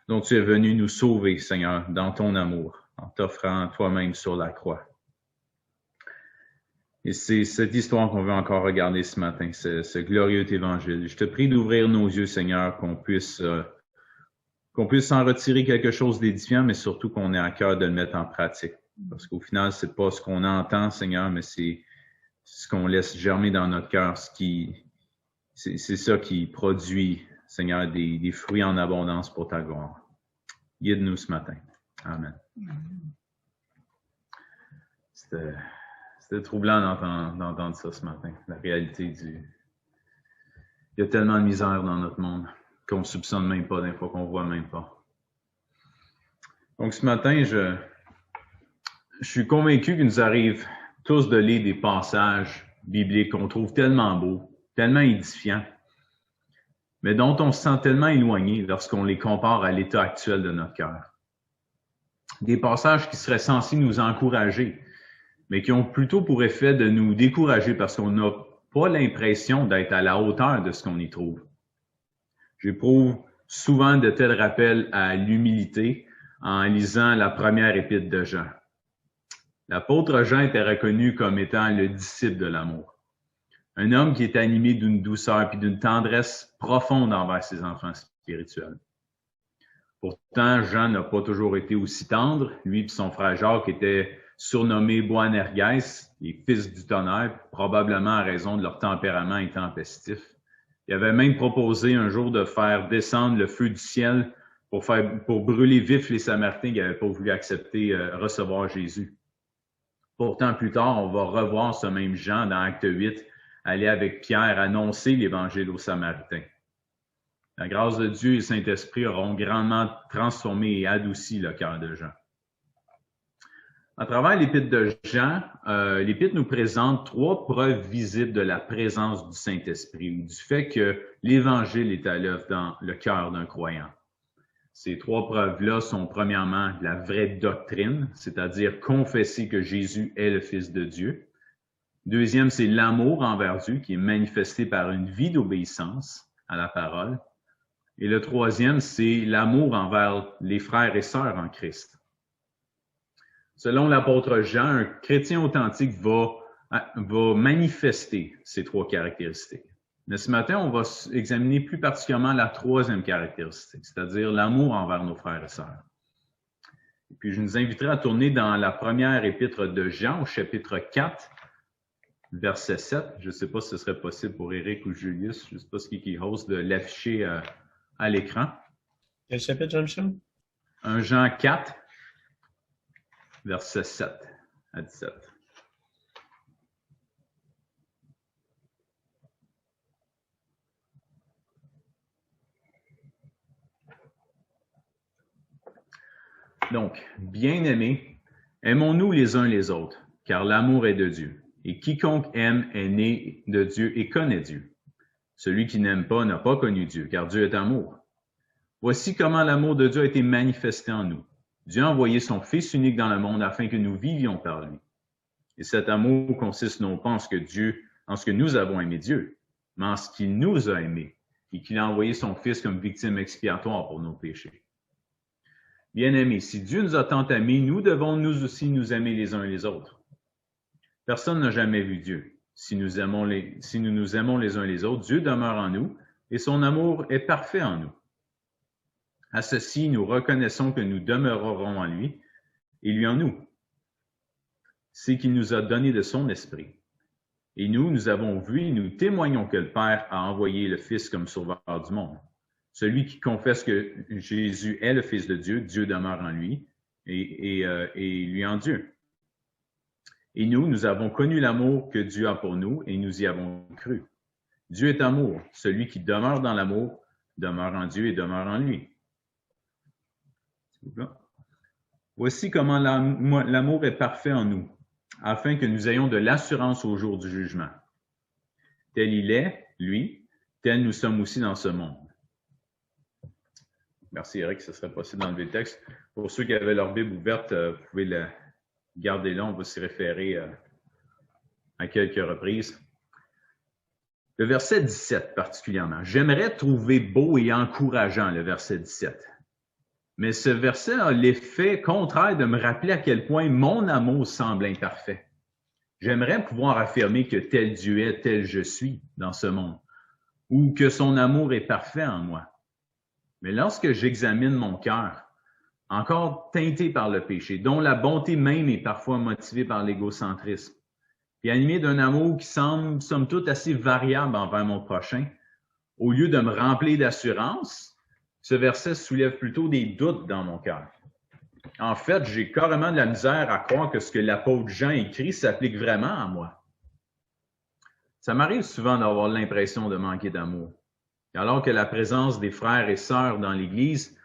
Speaker 10: dont tu es venu nous sauver, Seigneur, dans ton amour, en t'offrant toi-même sur la croix. Et c'est cette histoire qu'on veut encore regarder ce matin, ce glorieux évangile. Je te prie d'ouvrir nos yeux, Seigneur, qu'on puisse en retirer quelque chose d'édifiant, mais surtout qu'on ait à cœur de le mettre en pratique. Parce qu'au final, c'est pas ce qu'on entend, Seigneur, mais c'est ce qu'on laisse germer dans notre cœur, c'est ça qui produit, Seigneur, des fruits en abondance pour ta gloire. Guide-nous ce matin. Amen. C'était troublant d'entendre ça ce matin, la réalité Il y a tellement de misère dans notre monde qu'on ne soupçonne même pas, des fois qu'on ne voit même pas. Donc ce matin, je suis convaincu qu'il nous arrive tous de lire des passages bibliques qu'on trouve tellement beaux, tellement édifiants, mais dont on se sent tellement éloigné lorsqu'on les compare à l'état actuel de notre cœur. Des passages qui seraient censés nous encourager, mais qui ont plutôt pour effet de nous décourager parce qu'on n'a pas l'impression d'être à la hauteur de ce qu'on y trouve. J'éprouve souvent de tels rappels à l'humilité en lisant la première épître de Jean. L'apôtre Jean était reconnu comme étant le disciple de l'amour. Un homme qui est animé d'une douceur et d'une tendresse profonde envers ses enfants spirituels. Pourtant, Jean n'a pas toujours été aussi tendre. Lui et son frère Jacques étaient surnommés Boanerges, les fils du tonnerre, probablement à raison de leur tempérament intempestif. Il avait même proposé un jour de faire descendre le feu du ciel pour brûler vif les Samaritains qui n'avaient pas voulu accepter recevoir Jésus. Pourtant, plus tard, on va revoir ce même Jean dans Acte 8 aller avec Pierre annoncer l'Évangile aux Samaritains. La grâce de Dieu et le Saint-Esprit auront grandement transformé et adouci le cœur de Jean. À travers l'Épître de Jean, l'Épître nous présente 3 preuves visibles de la présence du Saint-Esprit ou du fait que l'Évangile est à l'œuvre dans le cœur d'un croyant. Ces 3 preuves-là sont premièrement la vraie doctrine, c'est-à-dire confesser que Jésus est le Fils de Dieu. Deuxième, c'est l'amour envers Dieu qui est manifesté par une vie d'obéissance à la parole. Et le troisième, c'est l'amour envers les frères et sœurs en Christ. Selon l'apôtre Jean, un chrétien authentique va manifester ces 3 caractéristiques. Mais ce matin, on va examiner plus particulièrement la 3e caractéristique, c'est-à-dire l'amour envers nos frères et sœurs. Et puis, je nous inviterai à tourner dans la première épître de Jean, au chapitre 4, verset 7. Je ne sais pas si ce serait possible pour Éric ou Julius, je ne sais pas ce qui ose de l'afficher à l'écran.
Speaker 2: Quel chapitre, Jean-Michel?
Speaker 10: 1 Jean 4, verset 7 à 17. Donc, bien-aimés, aimons-nous les uns les autres, car l'amour est de Dieu. Et quiconque aime est né de Dieu et connaît Dieu. Celui qui n'aime pas n'a pas connu Dieu, car Dieu est amour. Voici comment l'amour de Dieu a été manifesté en nous. Dieu a envoyé son Fils unique dans le monde afin que nous vivions par lui. Et cet amour consiste non pas en ce que nous avons aimé Dieu, mais en ce qu'il nous a aimés et qu'il a envoyé son Fils comme victime expiatoire pour nos péchés. Bien-aimés, si Dieu nous a tant aimés, nous devons nous aussi nous aimer les uns les autres. Personne n'a jamais vu Dieu. Si nous nous aimons les uns les autres, Dieu demeure en nous et son amour est parfait en nous. À ceci, nous reconnaissons que nous demeurerons en lui et lui en nous. C'est qu'il nous a donné de son esprit. Et nous avons vu et nous témoignons que le Père a envoyé le Fils comme sauveur du monde. Celui qui confesse que Jésus est le Fils de Dieu, Dieu demeure en lui et lui en Dieu. Et nous avons connu l'amour que Dieu a pour nous et nous y avons cru. Dieu est amour. Celui qui demeure dans l'amour demeure en Dieu et demeure en lui. Voici comment l'amour est parfait en nous, afin que nous ayons de l'assurance au jour du jugement. Tel il est, lui, tel nous sommes aussi dans ce monde. Merci Eric, ce serait possible d'enlever le texte. Pour ceux qui avaient leur Bible ouverte, vous pouvez la garder là, on va s'y référer à quelques reprises. Le verset 17 particulièrement. J'aimerais trouver beau et encourageant le verset 17. Mais ce verset a l'effet contraire de me rappeler à quel point mon amour semble imparfait. J'aimerais pouvoir affirmer que tel Dieu est, tel je suis dans ce monde, ou que son amour est parfait en moi. Mais lorsque j'examine mon cœur, encore teinté par le péché, dont la bonté même est parfois motivée par l'égocentrisme, puis animé d'un amour qui semble, somme toute, assez variable envers mon prochain, au lieu de me remplir d'assurance, ce verset soulève plutôt des doutes dans mon cœur. En fait, j'ai carrément de la misère à croire que ce que l'apôtre Jean écrit s'applique vraiment à moi. Ça m'arrive souvent d'avoir l'impression de manquer d'amour, alors que la présence des frères et sœurs dans l'Église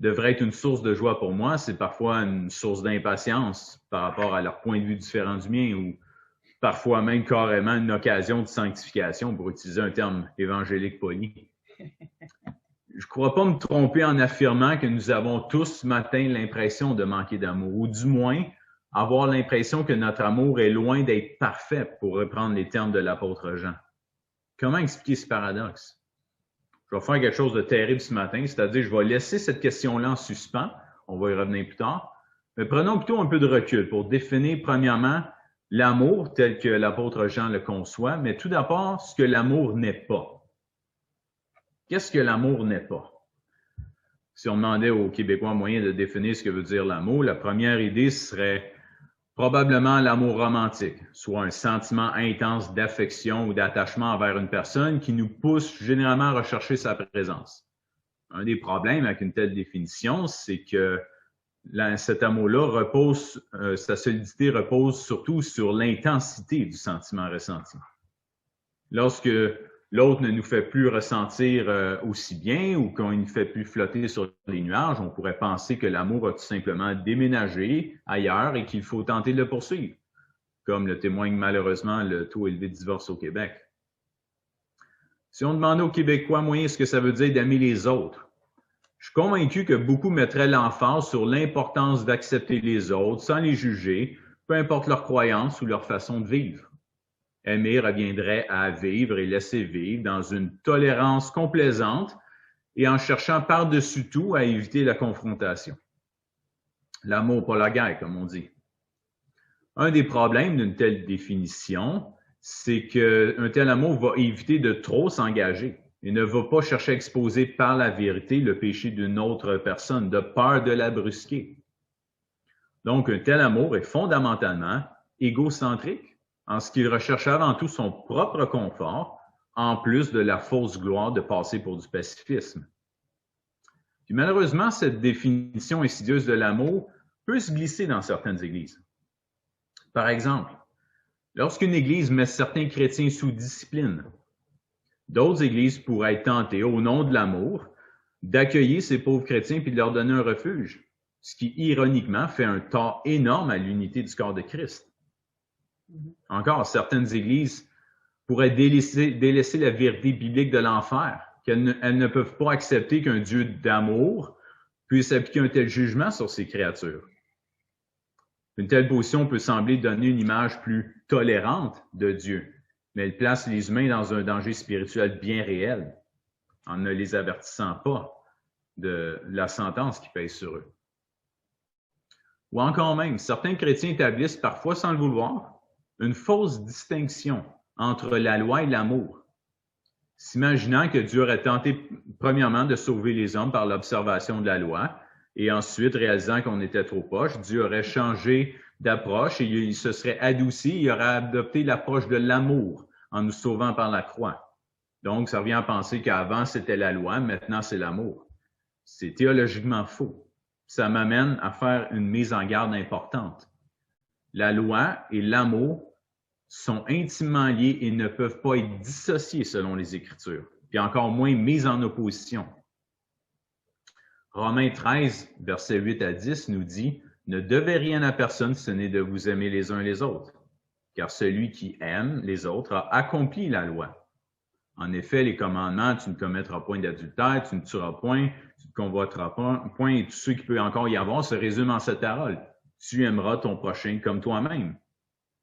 Speaker 10: devrait être une source de joie pour moi, c'est parfois une source d'impatience par rapport à leur point de vue différent du mien ou parfois même carrément une occasion de sanctification, pour utiliser un terme évangélique poli. Je ne crois pas me tromper en affirmant que nous avons tous ce matin l'impression de manquer d'amour, ou du moins avoir l'impression que notre amour est loin d'être parfait, pour reprendre les termes de l'apôtre Jean. Comment expliquer ce paradoxe? Je vais faire quelque chose de terrible ce matin, c'est-à-dire je vais laisser cette question-là en suspens, on va y revenir plus tard, Mais prenons plutôt un peu de recul pour définir premièrement l'amour tel que l'apôtre Jean le conçoit, mais tout d'abord ce que l'amour n'est pas. Qu'est-ce que l'amour n'est pas? Si on demandait aux Québécois moyens de définir ce que veut dire l'amour, la première idée serait probablement l'amour romantique, soit un sentiment intense d'affection ou d'attachement envers une personne qui nous pousse généralement à rechercher sa présence. Un des problèmes avec une telle définition, c'est que cet amour-là repose, sa solidité repose surtout sur l'intensité du sentiment ressenti. Lorsque l'autre ne nous fait plus ressentir aussi bien ou qu'on ne nous fait plus flotter sur les nuages, on pourrait penser que l'amour a tout simplement déménagé ailleurs et qu'il faut tenter de le poursuivre, comme le témoigne malheureusement le taux élevé de divorce au Québec. Si on demandait aux Québécois moyens ce que ça veut dire d'aimer les autres, je suis convaincu que beaucoup mettraient l'emphase sur l'importance d'accepter les autres sans les juger, peu importe leur croyance ou leur façon de vivre. Aimer reviendrait à vivre et laisser vivre dans une tolérance complaisante et en cherchant par-dessus tout à éviter la confrontation. L'amour, pas la guerre, comme on dit. Un des problèmes d'une telle définition, c'est qu'un tel amour va éviter de trop s'engager et ne va pas chercher à exposer par la vérité le péché d'une autre personne, de peur de la brusquer. Donc, un tel amour est fondamentalement égocentrique, en ce qu'il recherche avant tout son propre confort, en plus de la fausse gloire de passer pour du pacifisme. Puis malheureusement, cette définition insidieuse de l'amour peut se glisser dans certaines églises. Par exemple, lorsqu'une église met certains chrétiens sous discipline, d'autres églises pourraient être tentées, au nom de l'amour, d'accueillir ces pauvres chrétiens puis de leur donner un refuge, ce qui, ironiquement, fait un tort énorme à l'unité du corps de Christ. Encore, certaines églises pourraient délaisser la vérité biblique de l'enfer, qu'elles ne peuvent pas accepter qu'un Dieu d'amour puisse appliquer un tel jugement sur ses créatures. Une telle position peut sembler donner une image plus tolérante de Dieu, mais elle place les humains dans un danger spirituel bien réel, en ne les avertissant pas de la sentence qui pèse sur eux. Ou encore même, certains chrétiens établissent parfois sans le vouloir une fausse distinction entre la loi et l'amour, s'imaginant que Dieu aurait tenté premièrement de sauver les hommes par l'observation de la loi, et ensuite, réalisant qu'on était trop proche, Dieu aurait changé d'approche et il se serait adouci, il aurait adopté l'approche de l'amour en nous sauvant par la croix. Donc, ça revient à penser qu'avant, c'était la loi, maintenant, c'est l'amour. C'est théologiquement faux. Ça m'amène à faire une mise en garde importante. La loi et l'amour sont intimement liés et ne peuvent pas être dissociés selon les Écritures, puis encore moins mis en opposition. Romains 13, versets 8 à 10 nous dit « Ne devez rien à personne, ce n'est de vous aimer les uns les autres, car celui qui aime les autres a accompli la loi. En effet, les commandements, tu ne commettras point d'adultère, tu ne tueras point, tu ne convoiteras point, et tout ce qui peut encore y avoir se résume en cette parole. Tu aimeras ton prochain comme toi-même.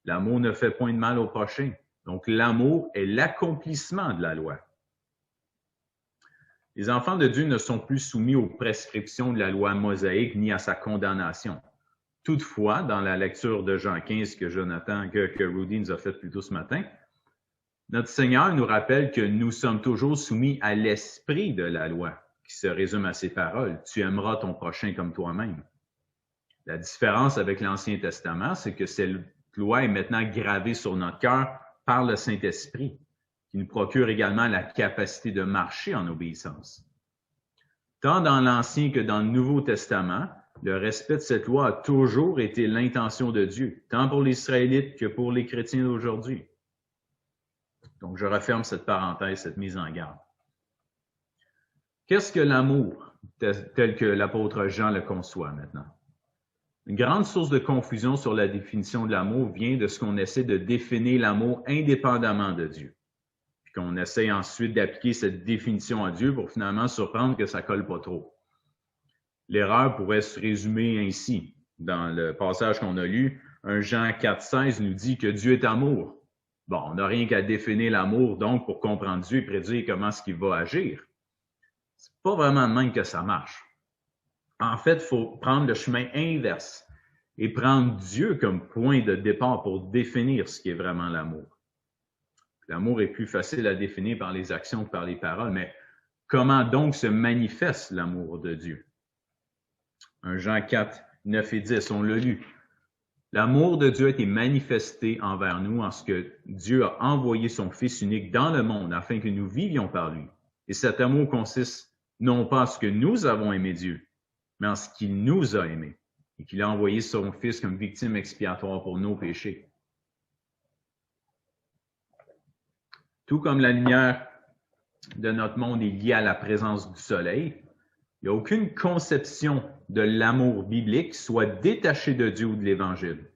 Speaker 10: L'amour ne fait point de mal au prochain. Donc, l'amour est l'accomplissement de la loi. Les enfants de Dieu ne sont plus soumis aux prescriptions de la loi mosaïque ni à sa condamnation. Toutefois, dans la lecture de Jean 15 que Rudy nous a faite plus tôt ce matin, notre Seigneur nous rappelle que nous sommes toujours soumis à l'esprit de la loi, qui se résume à ces paroles. Tu aimeras ton prochain comme toi-même. La différence avec l'Ancien Testament, c'est que cette loi est maintenant gravée sur notre cœur par le Saint-Esprit, qui nous procure également la capacité de marcher en obéissance. Tant dans l'Ancien que dans le Nouveau Testament, le respect de cette loi a toujours été l'intention de Dieu, tant pour les Israélites que pour les chrétiens d'aujourd'hui. Donc, je referme cette parenthèse, cette mise en garde. Qu'est-ce que l'amour, tel que l'apôtre Jean le conçoit maintenant? Une grande source de confusion sur la définition de l'amour vient de ce qu'on essaie de définir l'amour indépendamment de Dieu. Puis qu'on essaie ensuite d'appliquer cette définition à Dieu pour finalement surprendre que ça ne colle pas trop. L'erreur pourrait se résumer ainsi. Dans le passage qu'on a lu, 1 Jean 4,16 nous dit que Dieu est amour. Bon, on n'a rien qu'à définir l'amour, donc, pour comprendre Dieu et prédire comment est-ce qu'il va agir. C'est pas vraiment de même que ça marche. En fait, il faut prendre le chemin inverse et prendre Dieu comme point de départ pour définir ce qui est vraiment l'amour. L'amour est plus facile à définir par les actions que par les paroles, mais comment donc se manifeste l'amour de Dieu? 1 Jean 4, 9 et 10, on l'a lu. L'amour de Dieu a été manifesté envers nous en ce que Dieu a envoyé son Fils unique dans le monde afin que nous vivions par lui. Et cet amour consiste non pas en ce que nous avons aimé Dieu, mais en ce qu'il nous a aimés et qu'il a envoyé son Fils comme victime expiatoire pour nos péchés. Tout comme la lumière de notre monde est liée à la présence du soleil, il n'y a aucune conception de l'amour biblique soit détachée de Dieu ou de l'Évangile.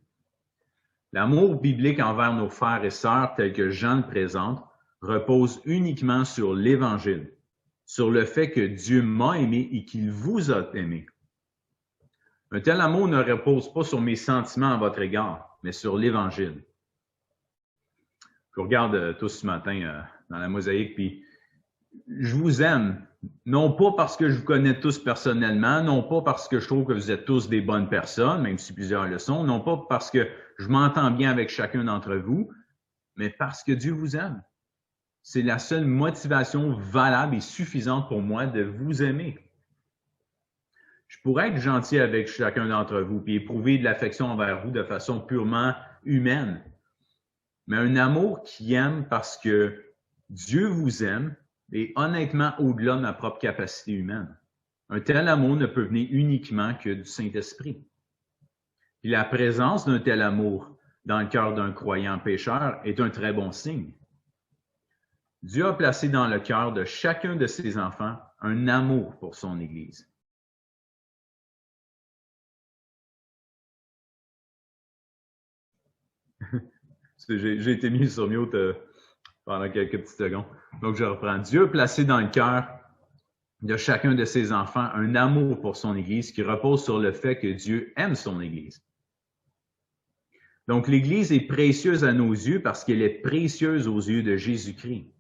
Speaker 10: L'amour biblique envers nos frères et sœurs, tel que Jean le présente, repose uniquement sur l'Évangile, sur le fait que Dieu m'a aimé et qu'il vous a aimé. Un tel amour ne repose pas sur mes sentiments à votre égard, mais sur l'Évangile. Je vous regarde tous ce matin dans la mosaïque, puis je vous aime, non pas parce que je vous connais tous personnellement, non pas parce que je trouve que vous êtes tous des bonnes personnes, même si plusieurs le sont, non pas parce que je m'entends bien avec chacun d'entre vous, mais parce que Dieu vous aime. C'est la seule motivation valable et suffisante pour moi de vous aimer. Je pourrais être gentil avec chacun d'entre vous puis éprouver de l'affection envers vous de façon purement humaine. Mais un amour qui aime parce que Dieu vous aime est honnêtement au-delà de ma propre capacité humaine. Un tel amour ne peut venir uniquement que du Saint-Esprit. Puis la présence d'un tel amour dans le cœur d'un croyant pécheur est un très bon signe. Dieu a placé dans le cœur de chacun de ses enfants un amour pour son Église. J'ai été mis sur mute pendant quelques petites secondes. Donc, je reprends. Dieu a placé dans le cœur de chacun de ses enfants un amour pour son Église qui repose sur le fait que Dieu aime son Église. Donc, l'Église est précieuse à nos yeux parce qu'elle est précieuse aux yeux de Jésus-Christ.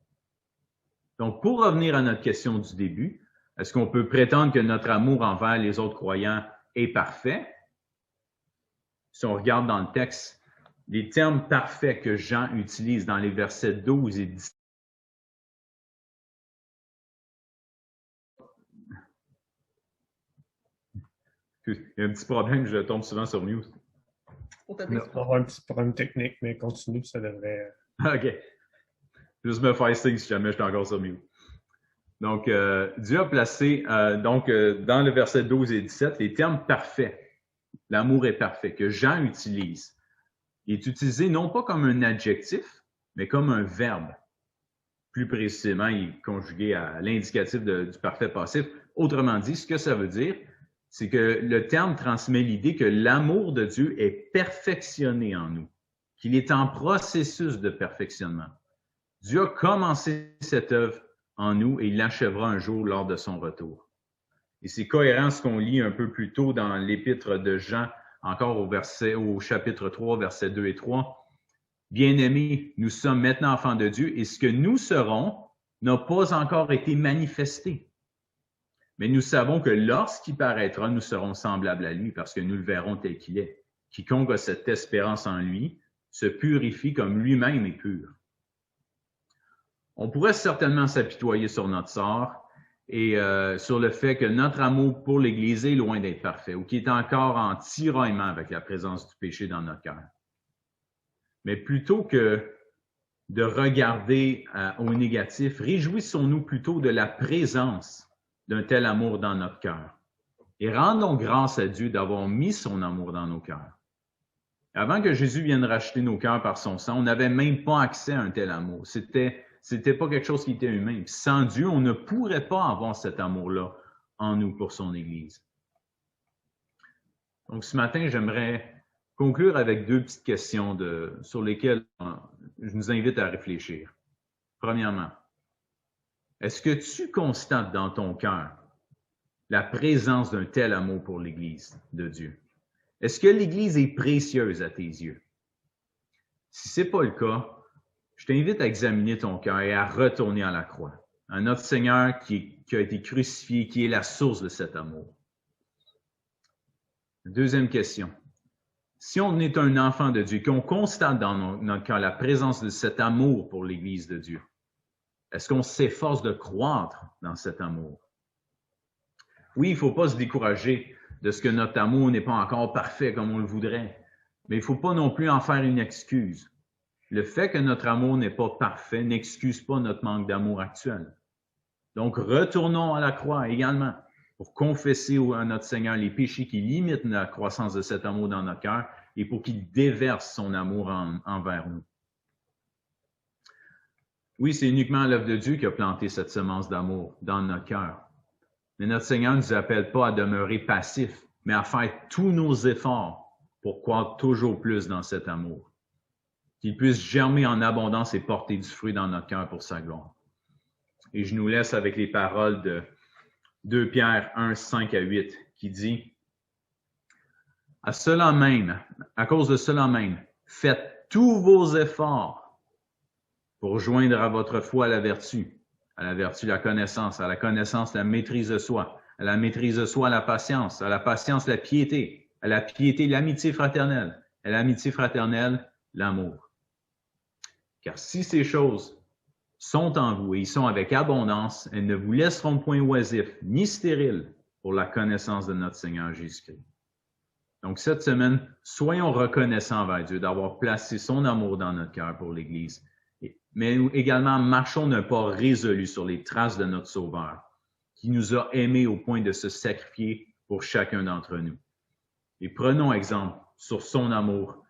Speaker 10: Donc, pour revenir à notre question du début, est-ce qu'on peut prétendre que notre amour envers les autres croyants est parfait? Si on regarde dans le texte, les termes parfaits que Jean utilise dans les versets 12 et 17. Il y a un petit problème, je tombe souvent sur mute.
Speaker 11: On va avoir un petit problème technique, mais continue, ça devrait...
Speaker 10: OK. Juste me faire signe si jamais je suis encore sur mute. Donc, Dieu a placé, dans le verset 12 et 17, les termes parfaits. L'amour est parfait, que Jean utilise. Il est utilisé non pas comme un adjectif, mais comme un verbe. Plus précisément, il est conjugué à l'indicatif du parfait passif. Autrement dit, ce que ça veut dire, c'est que le terme transmet l'idée que l'amour de Dieu est perfectionné en nous, qu'il est en processus de perfectionnement. Dieu a commencé cette œuvre en nous et il l'achèvera un jour lors de son retour. Et c'est cohérent ce qu'on lit un peu plus tôt dans l'épître de Jean, encore au chapitre 3, versets 2 et 3. « Bien-aimés, nous sommes maintenant enfants de Dieu et ce que nous serons n'a pas encore été manifesté. Mais nous savons que lorsqu'il paraîtra, nous serons semblables à lui parce que nous le verrons tel qu'il est. Quiconque a cette espérance en lui se purifie comme lui-même est pur. » On pourrait certainement s'apitoyer sur notre sort et sur le fait que notre amour pour l'Église est loin d'être parfait ou qu'il est encore en tiraillement avec la présence du péché dans notre cœur. Mais plutôt que de regarder au négatif, réjouissons-nous plutôt de la présence d'un tel amour dans notre cœur. Et rendons grâce à Dieu d'avoir mis son amour dans nos cœurs. Avant que Jésus vienne racheter nos cœurs par son sang, on n'avait même pas accès à un tel amour. C'était pas quelque chose qui était humain. Puis sans Dieu, on ne pourrait pas avoir cet amour-là en nous pour son Église. Donc ce matin, j'aimerais conclure avec deux petites questions sur lesquelles je nous invite à réfléchir. Premièrement, est-ce que tu constates dans ton cœur la présence d'un tel amour pour l'Église de Dieu? Est-ce que l'Église est précieuse à tes yeux? Si ce n'est pas le cas, je t'invite à examiner ton cœur et à retourner à la croix, à notre Seigneur qui a été crucifié, qui est la source de cet amour. Deuxième question. si on est un enfant de Dieu, qu'on constate dans notre cœur la présence de cet amour pour l'Église de Dieu, est-ce qu'on s'efforce de croître dans cet amour? Oui, il ne faut pas se décourager de ce que notre amour n'est pas encore parfait comme on le voudrait, mais il ne faut pas non plus en faire une excuse. Le fait que notre amour n'est pas parfait n'excuse pas notre manque d'amour actuel. Donc, retournons à la croix également pour confesser à notre Seigneur les péchés qui limitent la croissance de cet amour dans notre cœur et pour qu'il déverse son amour envers nous. Oui, c'est uniquement l'œuvre de Dieu qui a planté cette semence d'amour dans notre cœur. Mais notre Seigneur ne nous appelle pas à demeurer passifs, mais à faire tous nos efforts pour croire toujours plus dans cet amour. Qu'il puisse germer en abondance et porter du fruit dans notre cœur pour sa gloire. Et je nous laisse avec les paroles de 2 Pierre 1, 5 à 8, qui dit « À cause de cela même, faites tous vos efforts pour joindre à votre foi la vertu, à la vertu la connaissance, à la connaissance la maîtrise de soi, à la maîtrise de soi la patience, à la patience la piété, à la piété l'amitié fraternelle, à l'amitié fraternelle l'amour. Car si ces choses sont en vous et ils sont avec abondance, elles ne vous laisseront point oisifs ni stériles pour la connaissance de notre Seigneur Jésus-Christ. » Donc cette semaine, soyons reconnaissants envers Dieu d'avoir placé son amour dans notre cœur pour l'Église, mais également marchons d'un pas résolu sur les traces de notre Sauveur, qui nous a aimés au point de se sacrifier pour chacun d'entre nous. Et prenons exemple sur son amour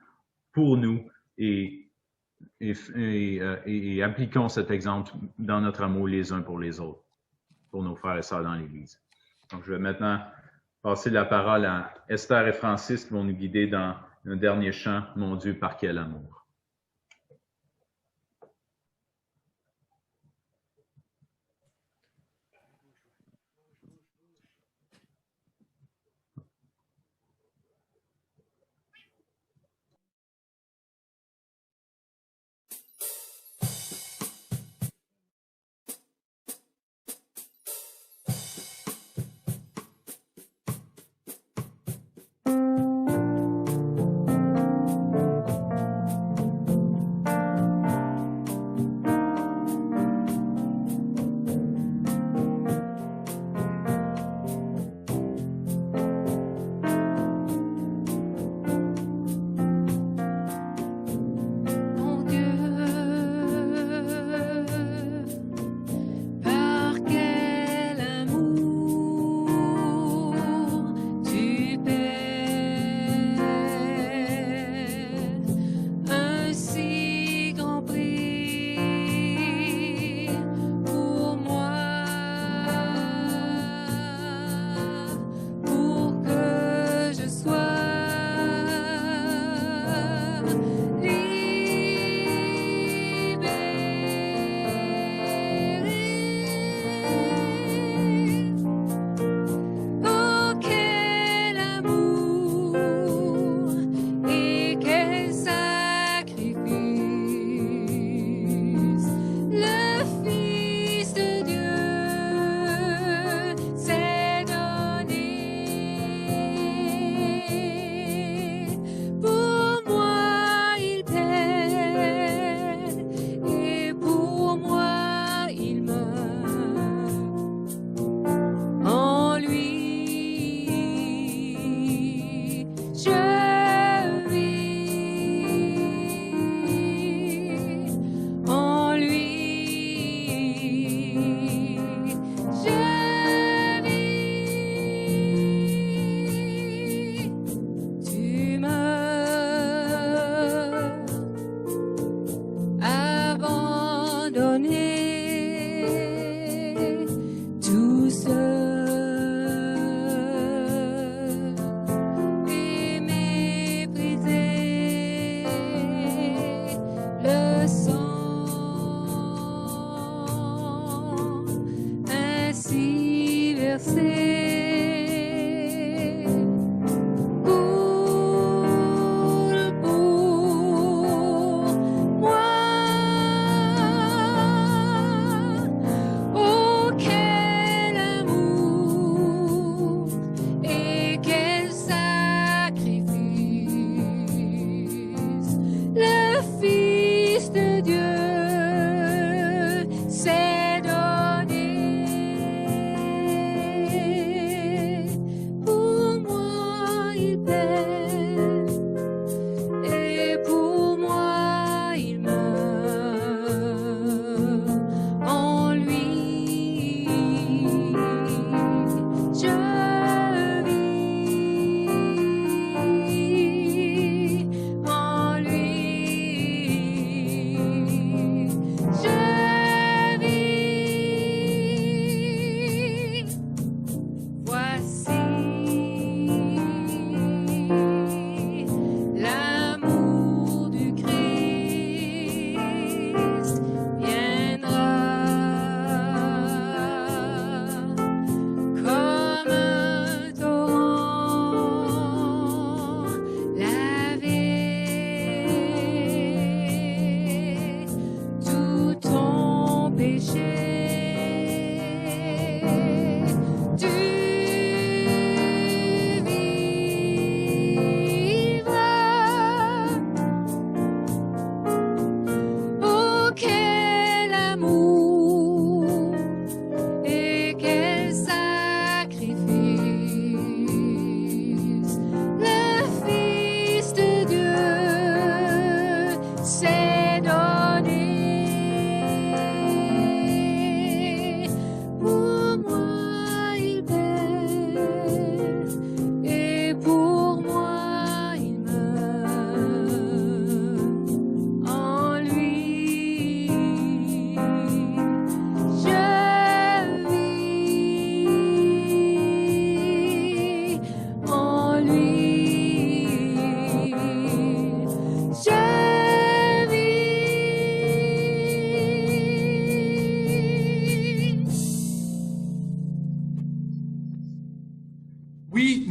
Speaker 10: pour nous et appliquons cet exemple dans notre amour les uns pour les autres, pour nos frères et sœurs dans l'Église. Donc, je vais maintenant passer la parole à Esther et Francis qui vont nous guider dans un dernier chant, « Mon Dieu, par quel amour ».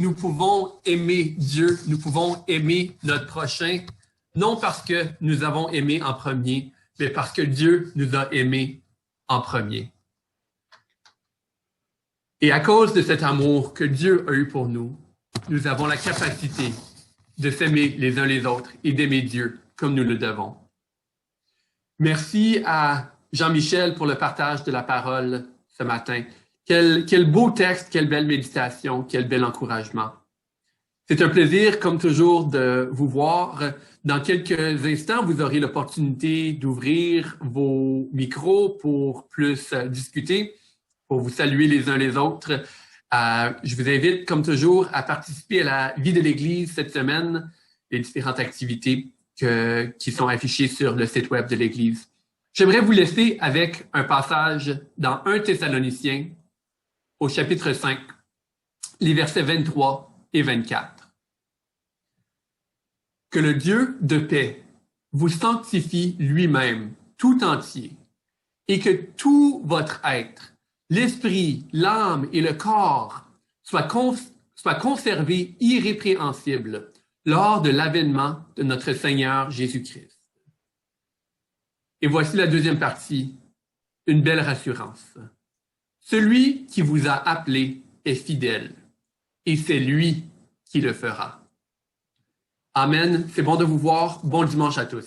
Speaker 1: nous pouvons aimer Dieu, nous pouvons aimer notre prochain, non parce que nous avons aimé en premier, mais parce que Dieu nous a aimés en premier. Et à cause de cet amour que Dieu a eu pour nous, nous avons la capacité de s'aimer les uns les autres et d'aimer Dieu comme nous le devons. Merci à Jean-Michel pour le partage de la parole ce matin. Quel beau texte, quelle belle méditation, quel bel encouragement. C'est un plaisir, comme toujours, de vous voir. Dans quelques instants, vous aurez l'opportunité d'ouvrir vos micros pour plus discuter, pour vous saluer les uns les autres. Je vous invite, comme toujours, à participer à la vie de l'Église cette semaine, les différentes activités qui sont affichées sur le site web de l'Église. J'aimerais vous laisser avec un passage dans 1 Thessaloniciens, au chapitre 5, les versets 23 et 24. Que le Dieu de paix vous sanctifie lui-même tout entier et que tout votre être, l'esprit, l'âme et le corps soient conservés irrépréhensibles lors de l'avènement de notre Seigneur Jésus-Christ. Et voici la deuxième partie, une belle rassurance. Celui qui vous a appelé est fidèle, et c'est lui qui le fera. Amen. C'est bon de vous voir. Bon dimanche à tous.